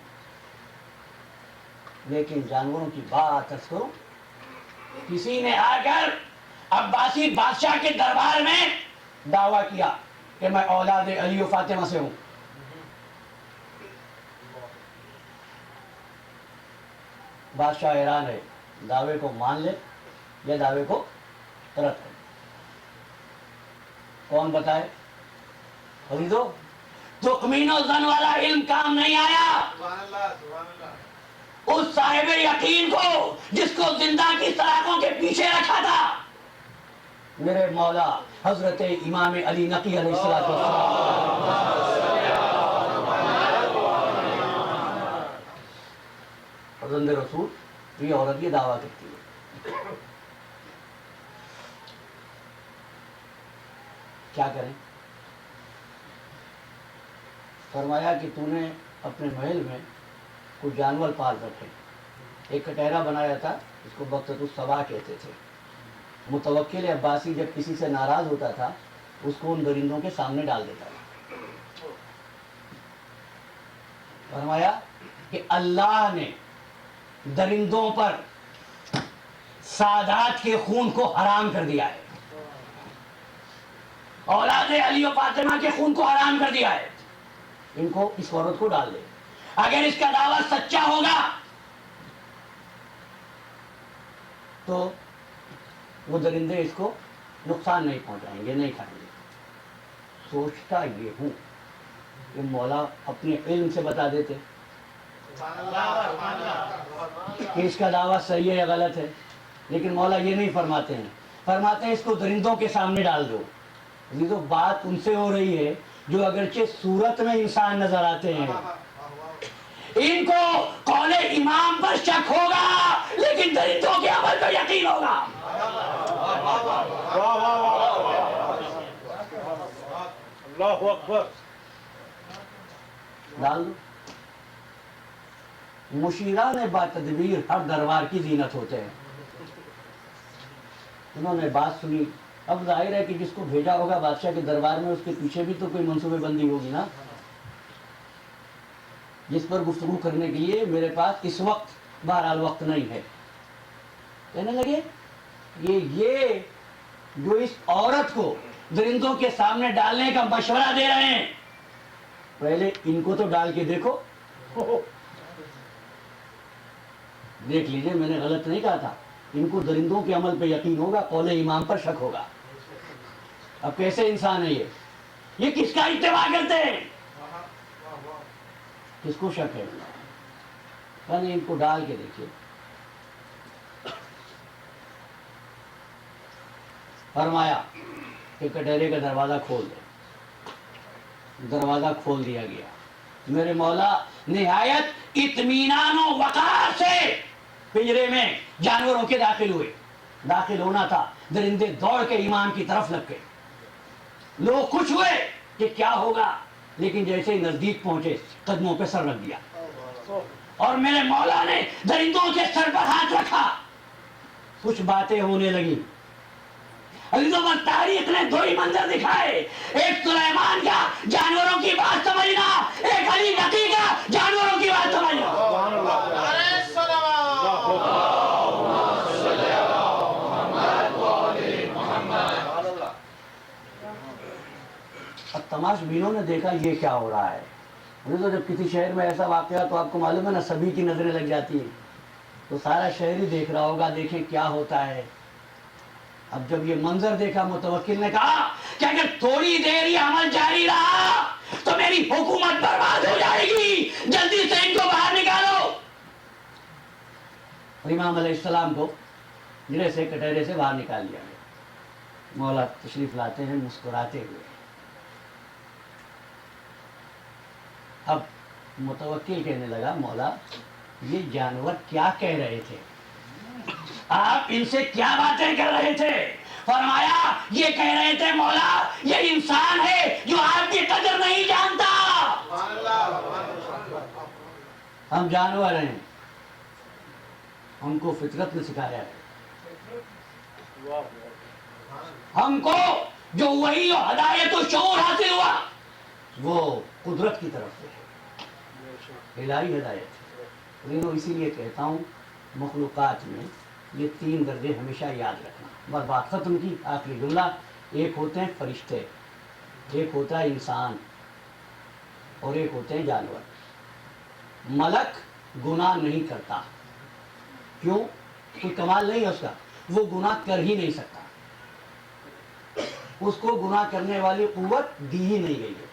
لیکن جانوروں کی بات عرض کروں، کسی نے آ کر عباسی بادشاہ کے دربار میں دعویٰ کیا کہ میں اولاد علی و فاطمہ سے ہوں۔ بادشاہ حیران ہے، دعوے کو مان لے یا دعوے کو رد کر۔ کون بتائے؟ خریدو تخمین و ظن والا علم کام نہیں آیا اس صاحب یقین کو جس کو زندہ کی سلاخوں کے پیچھے رکھا تھا، میرے مولا حضرت امام علی نقی علیہ السلام۔ فرزند رسول یہ عورت یہ دعویٰ کرتی ہے، کیا کریں؟ فرمایا کہ تو نے اپنے محل میں کچھ جانور پال رکھے، ایک کٹہرا بنایا تھا، اس کو بقتۃ الصبا کہتے تھے۔ متوکل عباسی جب کسی سے ناراض ہوتا تھا اس کو ان درندوں کے سامنے ڈال دیتا تھا۔ فرمایا کہ اللہ نے درندوں پر سادات کے خون کو حرام کر دیا ہے، اولاد علی و فاطمہ کے خون کو حرام کر دیا ہے، ان کو اس عورت کو ڈال دے۔ اگر اس کا دعویٰ سچا ہوگا تو وہ درندے اس کو نقصان نہیں پہنچائیں گے، نہیں کھائیں گے۔ سوچتا یہ ہوں کہ مولا اپنے علم سے بتا دیتے کہ اس کا دعویٰ صحیح ہے یا غلط ہے، لیکن مولا یہ نہیں فرماتے ہیں، فرماتے ہیں اس کو درندوں کے سامنے ڈال دو۔ عزیزو، بات ان سے ہو رہی ہے جو اگرچہ صورت میں انسان نظر آتے ہیں، ان کو قول امام پر شک ہوگا لیکن درندوں کے عمل پر یقین ہوگا۔ اللہ اکبر۔ ڈال دو۔ مشیران با تدبیر ہر دربار کی زینت ہوتے ہیں۔ انہوں نے بات سنی، اب ظاہر ہے کہ جس کو بھیجا ہوگا بادشاہ کے دربار میں اس کے پیچھے بھی تو کوئی منصوبے بندی ہوگی نا، جس پر گفتگو کرنے کے لیے میرے پاس اس وقت بہرحال وقت نہیں ہے۔ کہنے لگے یہ جو اس عورت کو درندوں کے سامنے ڈالنے کا مشورہ دے رہے ہیں، پہلے ان کو تو ڈال کے دیکھو۔ دیکھ لیجئے، میں نے غلط نہیں کہا تھا، ان کو درندوں کے عمل پہ یقین ہوگا، قول امام پر شک ہوگا۔ اب کیسے انسان ہے یہ کس کا اتباع کرتے ہیں؟ کس کو شک ہے؟ ان کو ڈال کے دیکھیے۔ فرمایا کہ کٹہرے کا دروازہ کھول دے۔ دروازہ کھول دیا گیا۔ میرے مولا نہایت اطمینان و وقار سے پنجرے میں جانوروں کے داخل ہوئے۔ داخل ہونا تھا، درندے دوڑ کے امام کی طرف لگ گئے۔ لوگ خوش ہوئے کہ کیا ہوگا، لیکن جیسے ہی نزدیک پہنچے قدموں پہ سر رکھ دیا، اور میرے مولا نے درندوں کے سر پر ہاتھ رکھا۔ کچھ باتیں ہونے لگی۔ عزیزوں، بس تاریخ نے دو ہی منظر دکھائے، ایک سلیمان کا جانوروں کی بات سمجھنا، ایک علی نقی کا جانوروں کی بات سمجھنا۔ اب تماش بینوں نے دیکھا یہ کیا ہو رہا ہے۔ جب کسی شہر میں ایسا واقعہ تو آپ کو معلوم ہے نا، سبھی کی نظریں لگ جاتی ہیں، تو سارا شہر ہی دیکھ رہا ہوگا، دیکھیں کیا ہوتا ہے۔ اب جب یہ منظر دیکھا، متوکل نے کہا کہ اگر تھوڑی دیر یہ عمل جاری رہا تو میری حکومت برباد ہو جائے گی، جلدی سے ان کو باہر نکالو۔ امام علیہ السلام کو گرے سے کٹہرے سے باہر نکال دیا گیا۔ مولا تشریف لاتے ہیں مسکراتے ہوئے۔ اب متوکل کہنے لگا، مولا یہ جانور کیا کہہ رہے تھے؟ آپ ان سے کیا باتیں کر رہے تھے؟ فرمایا یہ کہہ رہے تھے، مولا یہ انسان ہے جو آپ کی قدر نہیں جانتا۔ ہم جانور ہیں، ہم کو فطرت نے سکھایا ہے، ہم کو جو وحی و ہدایت و شعور حاصل ہوا وہ قدرت کی طرف سے ہے، الہی ہدایت ہے۔ اسی لیے کہتا ہوں مخلوقات میں یہ تین درجے ہمیشہ یاد رکھنا۔ بس بات ختم کی، آخری جملہ، ایک ہوتے ہیں فرشتے، ایک ہوتا ہے انسان، اور ایک ہوتے ہیں جانور۔ ملک گناہ نہیں کرتا، کیوں؟ کوئی کمال نہیں ہے اس کا، وہ گناہ کر ہی نہیں سکتا، اس کو گناہ کرنے والی قوت دی ہی نہیں گئی ہے۔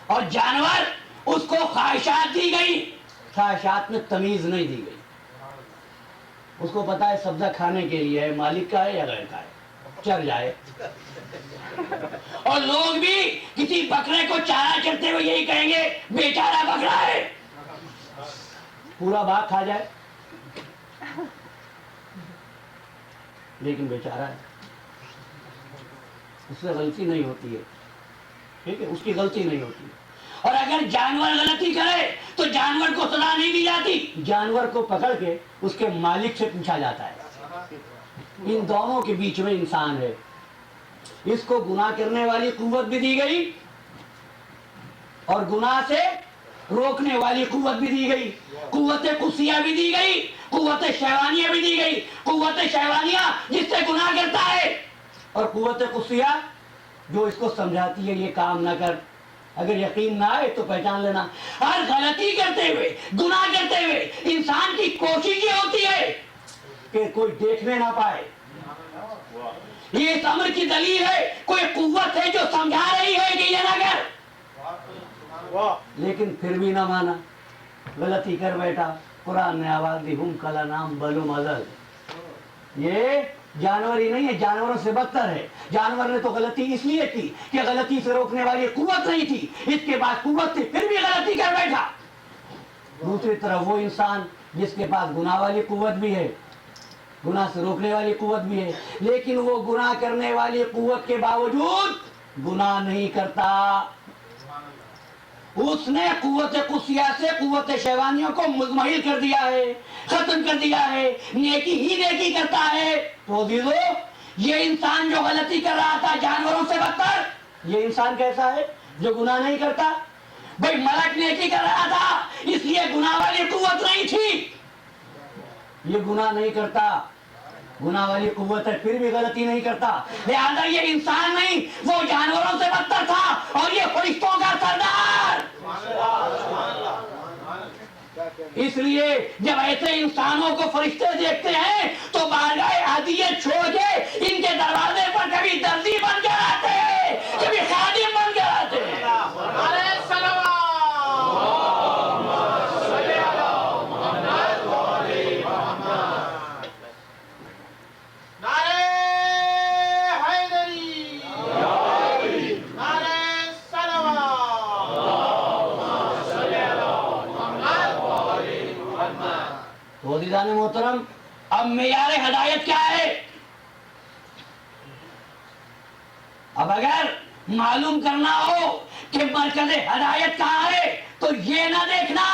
اور جانور، اس کو خواہشات دی گئی، خواہشات میں تمیز نہیں دی گئی۔ اس کو پتا ہے سبزہ کھانے کے لیے ہے، مالک کا ہے یا غیر کا ہے، چر جائے۔ اور لوگ بھی کسی بکرے کو چارہ چرتے ہوئے یہی کہیں گے بیچارہ بکرا ہے، پورا باغ کھا جائے لیکن بیچارہ ہے، اس سے غلطی نہیں ہوتی ہے، ٹھیک ہے، اس کی غلطی نہیں ہوتی ہے۔ اور اگر جانور غلطی کرے تو جانور کو سزا نہیں دی جاتی، جانور کو پکڑ کے اس کے مالک سے پوچھا جاتا ہے۔ ان دونوں کے بیچ میں انسان ہے، اس کو گناہ کرنے والی قوت بھی دی گئی اور گناہ سے روکنے والی قوت بھی دی گئی، قوت قدسیہ بھی دی گئی، قوت شیطانیہ بھی دی گئی۔ قوت شیطانیہ جس سے گناہ کرتا ہے، اور قوت قدسیہ جو اس کو سمجھاتی ہے یہ کام نہ کر۔ اگر یقین نہ آئے تو پہچان لینا، ہر غلطی کرتے ہوئے، گناہ کرتے ہوئے انسان کی کوشش یہ ہوتی ہے کہ کوئی دیکھنے نہ پائے۔ یہ اس امر کی دلیل ہے، کوئی قوت ہے جو سمجھا رہی ہے کہ یہ نہ کر، لیکن پھر بھی نہ مانا، غلطی کر بیٹھا۔ قرآن نے آواز دی، ہم کلا نام بلو مزل، یہ جانور ہی نہیں ہے، جانوروں سے بدتر ہے۔ جانور نے تو غلطی اس لیے کی کہ غلطی سے روکنے والی قوت نہیں تھی، اس کے بعد قوت تھی پھر بھی غلطی کر بیٹھا۔ دوسری طرف وہ انسان جس کے پاس گناہ والی قوت بھی ہے، گناہ سے روکنے والی قوت بھی ہے، لیکن وہ گناہ کرنے والی قوت کے باوجود گناہ نہیں کرتا۔ اس نے قوت قدسیہ سے قوت شیطانیوں کو مزمحل کر دیا ہے، ختم کر دیا ہے، نیکی ہی نیکی کرتا ہے۔ تو عزیزو، یہ انسان جو غلطی کر رہا تھا جانوروں سے بدتر، یہ انسان کیسا ہے جو گناہ نہیں کرتا؟ بھئی ملک نیکی کر رہا تھا اس لیے گناہ والی قوت نہیں تھی، یہ گناہ نہیں کرتا، گناہ والی قوت ہے پھر بھی غلطی نہیں کرتا، لہذا یہ انسان نہیں، وہ جانوروں سے بدتر تھا، اور یہ فرشتوں کا سردار۔ اس لیے جب ایسے انسانوں کو فرشتے دیکھتے ہیں تو بارگاہ عادیت چھوڑ کے ان کے دروازے پر کبھی درزی بن کر آتے ہیں، کبھی خادم بن کر آتے ہیں۔ عزیزان محترم، اب معیار ہدایت کیا ہے؟ اب اگر معلوم کرنا ہو کہ مرکز ہدایت کہاں ہے تو یہ نہ دیکھنا،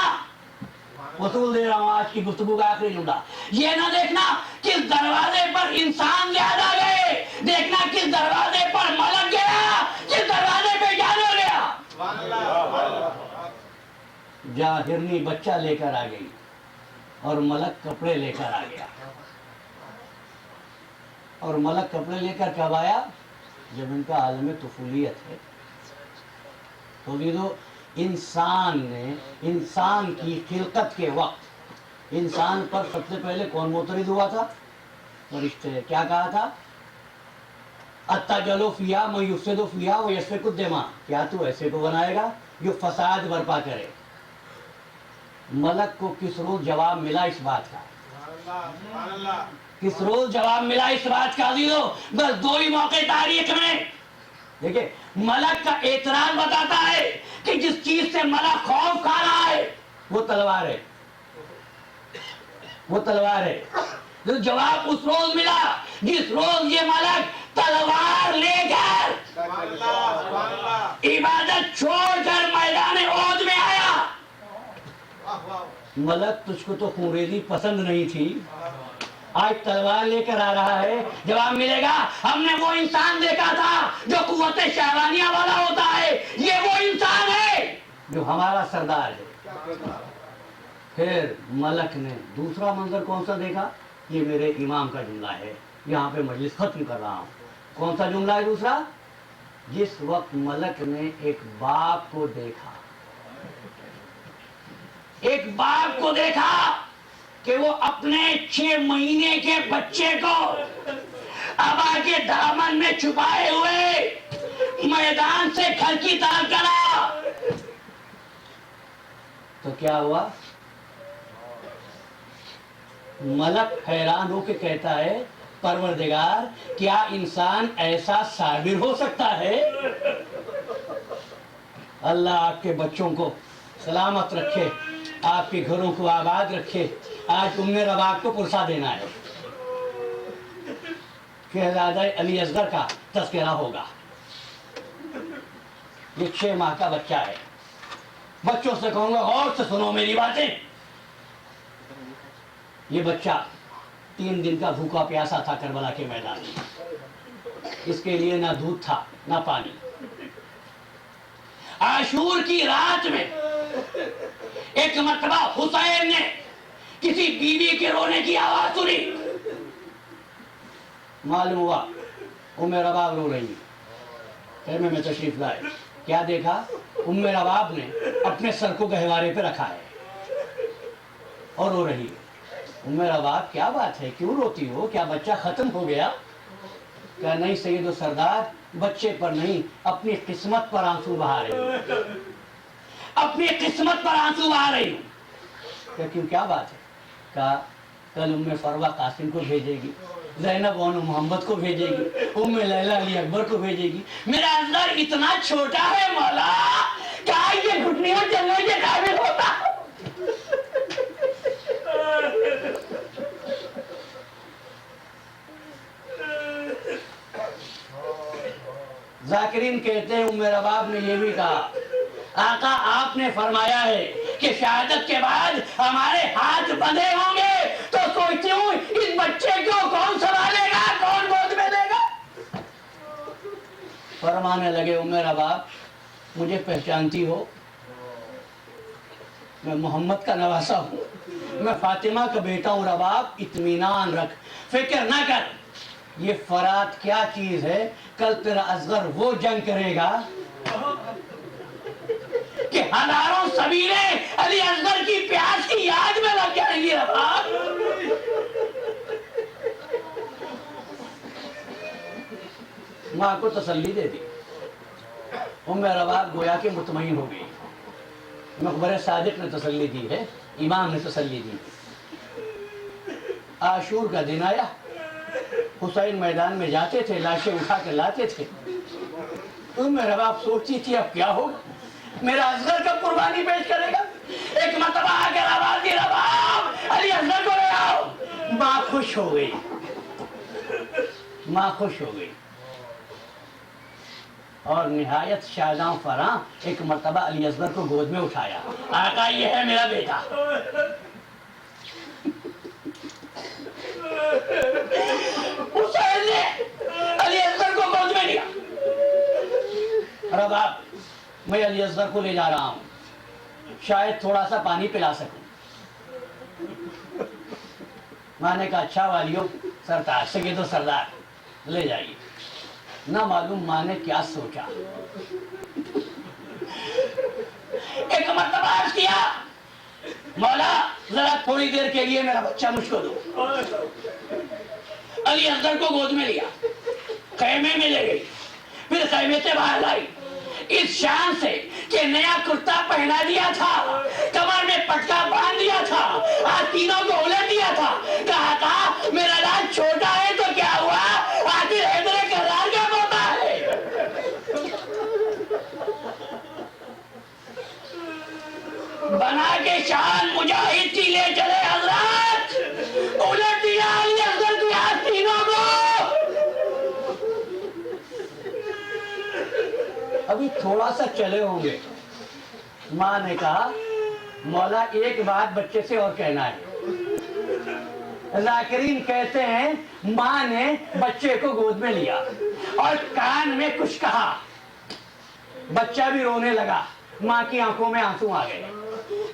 اصول دے رہا ہوں آج کی گفتگو کا آخری جملہ، یہ نہ دیکھنا کس دروازے پر انسان زیادہ گئے، دیکھنا کس دروازے پر ملک گیا، کس دروازے پہ جانور گیا۔ جہاں ہرنی بچہ لے کر آ گئی اور ملک کپڑے لے کر آ گیا، اور ملک کپڑے لے کر کب آیا؟ جب ان کا عالم طفولیت ہے۔ تو انسان نے، انسان کی خلقت کے وقت انسان پر سب سے پہلے کون مترد ہوا تھا؟ فرشتے۔ کیا کہا تھا؟ اتجلو فیہا من یفسد فیہا ویسفک الدماء، کیا تو ایسے کو بنائے گا جو فساد برپا کرے؟ ملک کو کس روز جواب ملا اس بات کا؟ کس روز جواب ملا اس بات کا عزیزو؟ بس دو ہی موقع تاریخ میں۔ دیکھیں، ملک کا اعتراض بتاتا ہے کہ جس چیز سے ملک خوف کھا رہا ہے وہ تلوار ہے، وہ تلوار ہے۔ تو جواب اس روز ملا جس روز یہ ملک تلوار لے کر عبادت چھوڑ کر میدان احد میں آیا۔ ملک تجھ کو تو خونریزی پسند نہیں تھی، آج تلوار لے کر آ رہا ہے، جواب ملے گا ہم نے وہ انسان دیکھا تھا جو قوت شیطانیہ والا ہوتا ہے، یہ وہ انسان ہے جو ہمارا سردار ہے۔ پھر ملک نے دوسرا منظر کون سا دیکھا؟ یہ میرے امام کا جملہ ہے، یہاں پہ مجلس ختم کر رہا ہوں۔ کون سا جملہ ہے دوسرا؟ جس وقت ملک نے ایک باپ کو دیکھا، ایک باپ کو دیکھا کہ وہ اپنے 6 مہینے کے بچے کو ابا کے دامن میں چھپائے ہوئے میدان سے گھر کی طرف چلا، تو کیا ہوا؟ ملک حیران ہو کے کہتا ہے پروردگار، کیا انسان ایسا صابر ہو سکتا ہے؟ اللہ آپ کے بچوں کو سلامت رکھے، آپ کے گھروں کو آباد رکھے۔ آج رباب کو پرسا دینا ہے، شہزادہ علی اصغر کا تذکرہ ہوگا۔ یہ 6 ماہ کا بچہ ہے۔ بچوں سے کہوں گا غور سے سنو میری باتیں۔ یہ بچہ 3 دن کا بھوکا پیاسا تھا کربلا کے میدان میں، اس کے لیے نہ دودھ تھا نہ پانی۔ عاشور کی رات میں ایک مرتبہ حسین نے کسی بیوی کے رونے کی آواز سنی، معلوم ہوا ام رباب رو رہی ہے، خیمے میں تشریف لائے، کیا دیکھا؟ ام رباب نے اپنے سر کو گہوارے پہ رکھا ہے اور رو رہی ہے۔ ام رباب کیا بات ہے، کیوں روتی ہو؟ کیا بچہ ختم ہو گیا؟ کہا نہیں سید و سردار، بچے پر نہیں، اپنی قسمت پر آنسو بہا رہی ہوں، اپنی قسمت پر آنسو بہا رہی ہوں۔ کہا کیوں، کیا بات ہے؟ کہا کل ام فروہ قاسم کو بھیجے گی، زینب اون محمد کو بھیجے گی، ام لیلہ علی اکبر کو بھیجے گی، میرا اصغر اتنا چھوٹا ہے مولا، کہا یہ گھٹنیوں چلنے کے قابل ہوتا۔ ذاکرین کہتے ہیں ام رباب نے یہ بھی کہا، آقا آپ نے فرمایا ہے کہ شہادت کے بعد ہمارے ہاتھ بندھے ہوں گے، تو سوچتی ہوں اس بچے کو کون سنبھالے گا، کون گود میں لے گا؟ فرمانے لگے ام رباب مجھے پہچانتی ہو، میں محمد کا نواسا ہوں، میں فاطمہ کا بیٹا ہوں، رباب اطمینان رکھ، فکر نہ کر، یہ فرات کیا چیز ہے، کل تیرا اصغر وہ جنگ کرے گا کہ ہزاروں سبیلیں علی اصغر کی پیاس کی یاد میں لگ جائیں گی۔ رباب ماں کو تسلی دے دی، ام رباب گویا کہ مطمئن ہو گئی، مخبر صادق نے تسلی دی ہے، امام نے تسلی دی۔ عاشور کا دن آیا، حسین میدان میں جاتے تھے، لاشیں اٹھا کے لاتے تھے، ام رباب سوچتی تھی اب کیا ہوگا، میرا اصغر کب قربانی پیش کرے گا؟ ایک مرتبہ آ کے آواز دی، رباب علی اصغر کو لے آؤ۔ ماں خوش ہو گئی، ماں خوش ہو گئی، اور نہایت شاداں فراں ایک مرتبہ علی اصغر کو گود میں اٹھایا، آقا یہ ہے میرا بیٹا۔ حسین نے علی اصغر کو گود میں لیا، رباب میں علی اصغر کو لے جا رہا ہوں، شاید تھوڑا سا پانی پلا سکوں۔ ماں نے کہا اچھا والیو سردار، سید و سردار لے جائیے۔ نہ معلوم ماں نے کیا سوچا، ایک مرتبہ عرض کیا مولا ذرا تھوڑی دیر کے لیے میرا بچہ مجھ کو دو۔ علی اصغر کو گود میں لیا، خیمے میں لے گئی، پھر خیمے سے باہر لائی، اس شان سے کہ نیا کرتا پہنا دیا تھا، کمر میں پٹکا باندھ دیا تھا، ہاتھ تینوں کو الٹ دیا تھا، کہا تھا میرا لال چھوٹا ہے تو کیا ہوا، آخر حیدر کرار کا پوتا ہے۔ بنا کے شان مجاہد کی لے چلے حضرات، الٹ دیا علی اصغر کی ہاتھ تینوں کو۔ ابھی تھوڑا سا چلے ہوں گے، ماں نے کہا مولا ایک بات بچے سے اور کہنا ہے۔ ذاکرین کہتے ہیں ماں نے بچے کو گود میں لیا اور کان میں کچھ کہا، بچہ بھی رونے لگا، ماں کی آنکھوں میں آنسو آ گئے۔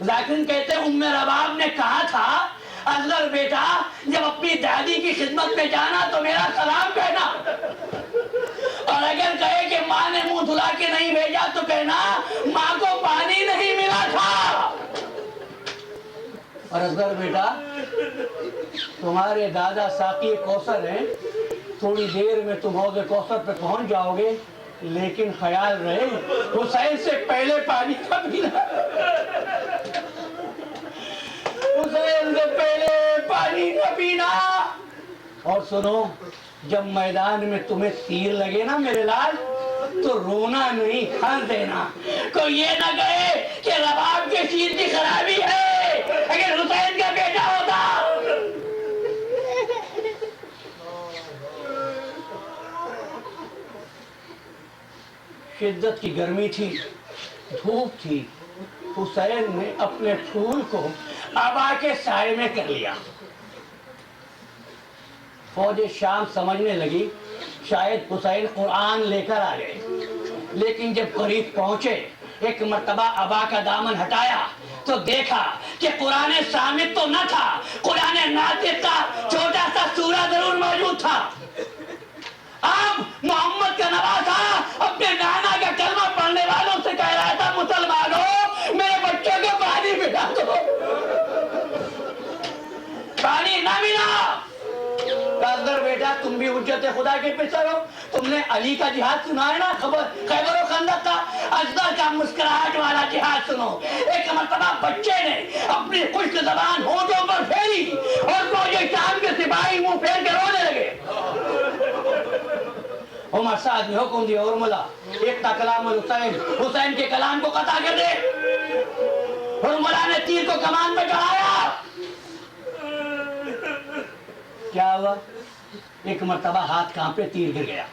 ذاکرین کہتے ہیں ام رباب نے کہا تھا اصغر بیٹا جب اپنی دادی کی خدمت میں جانا تو میرا سلام کہنا، اور اگر کہے کہ ماں نے منہ دھلا کے نہیں بھیجا تو کہنا ماں کو پانی نہیں ملا تھا۔ اور اصغر بیٹا تمہارے دادا ساقی کوثر ہیں، تھوڑی دیر میں تم حوض کوثر پہ پہنچ جاؤ گے، لیکن خیال رہے حسین سے پہلے پانی کا پینا، حسین سے پہلے پانی کا پینا۔ اور سنو جب میدان میں تمہیں تیر لگے نا میرے لال تو رونا نہیں، کھان دینا، کوئی یہ نہ کہے کہ رباب کے شیر کی خرابی ہے، اگر حسین کا بیٹا ہوتا۔ شدت کی گرمی تھی، دھوپ تھی، حسین نے اپنے پھول کو ابا کے سائے میں کر لیا۔ فوج شام سمجھنے لگی شاید حسین قرآن لے کر آ گئے، لیکن جب قریب پہنچے ایک مرتبہ ابا کا دامن ہٹایا تو دیکھا کہ قرآن صامت تو نہ تھا، قرآن ناطق کا چھوٹا سا سورہ ضرور موجود تھا۔ اب محمد کا نواسا اپنے نانا کا کلمہ پڑھنے والوں سے کہہ رہا تھا، مسلمانوں میرے بچوں کو پانی پلا دو۔ پانی نہ ملا۔ اصغر بیٹا تم بھی حجت خدا کے پسر ہو، تم نے علی کا جہاد سنا ہے نا، خیبر و خندق کا؟ اصغر کا مسکراہٹ والا جہاد سنو۔ ایک مرتبہ بچے نے اپنی خشک زبان ہونٹوں پر پھیری اور فوج شام کے سپاہی منہ پھیر کے رونے لگے۔ عمر سعد نے حکم دیا، ارملا اتنا کلام الحسین، حسین کے کلام کو قطع کر دے۔ ارملا نے تیر کو کمان پہ چڑھایا۔ کیا ہوا؟ ایک مرتبہ ہاتھ کانپے تیر گر گیا،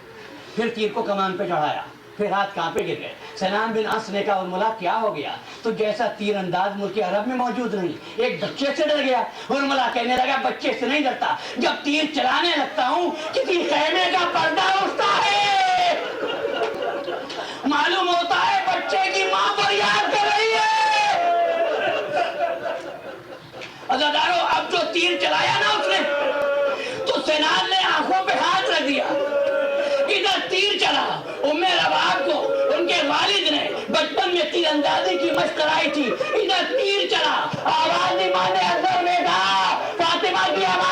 پھر تیر کو کمان پہ چڑھایا، پھر ہاتھ کانپے گر گئے۔ سنان بن انس نے کہا ارملا کیا ہو گیا؟ تو جیسا تیر انداز ملک عرب میں موجود نہیں، ایک بچے سے ڈر گیا۔ ارملا کہنے لگا بچے سے نہیں ڈرتا، جب تیر چلانے لگتا ہوں کسی خیمے کا پردہ اٹھتا ہے، معلوم ہوتا ہے بچے کی ماں فریاد کر رہی ہے۔ عزادارو اب جو تیر چلایا نا اس نے، تو سنان نے آنکھوں پہ ہاتھ رکھ دیا۔ ادھر تیر چلا، ام رباب کو ان کے والد نے بچپن میں تیر اندازی کی مشق کرائی تھی، ادھر تیر چلا، آواز نہیں مانے اصغر بیٹا، فاطمہ کی آواز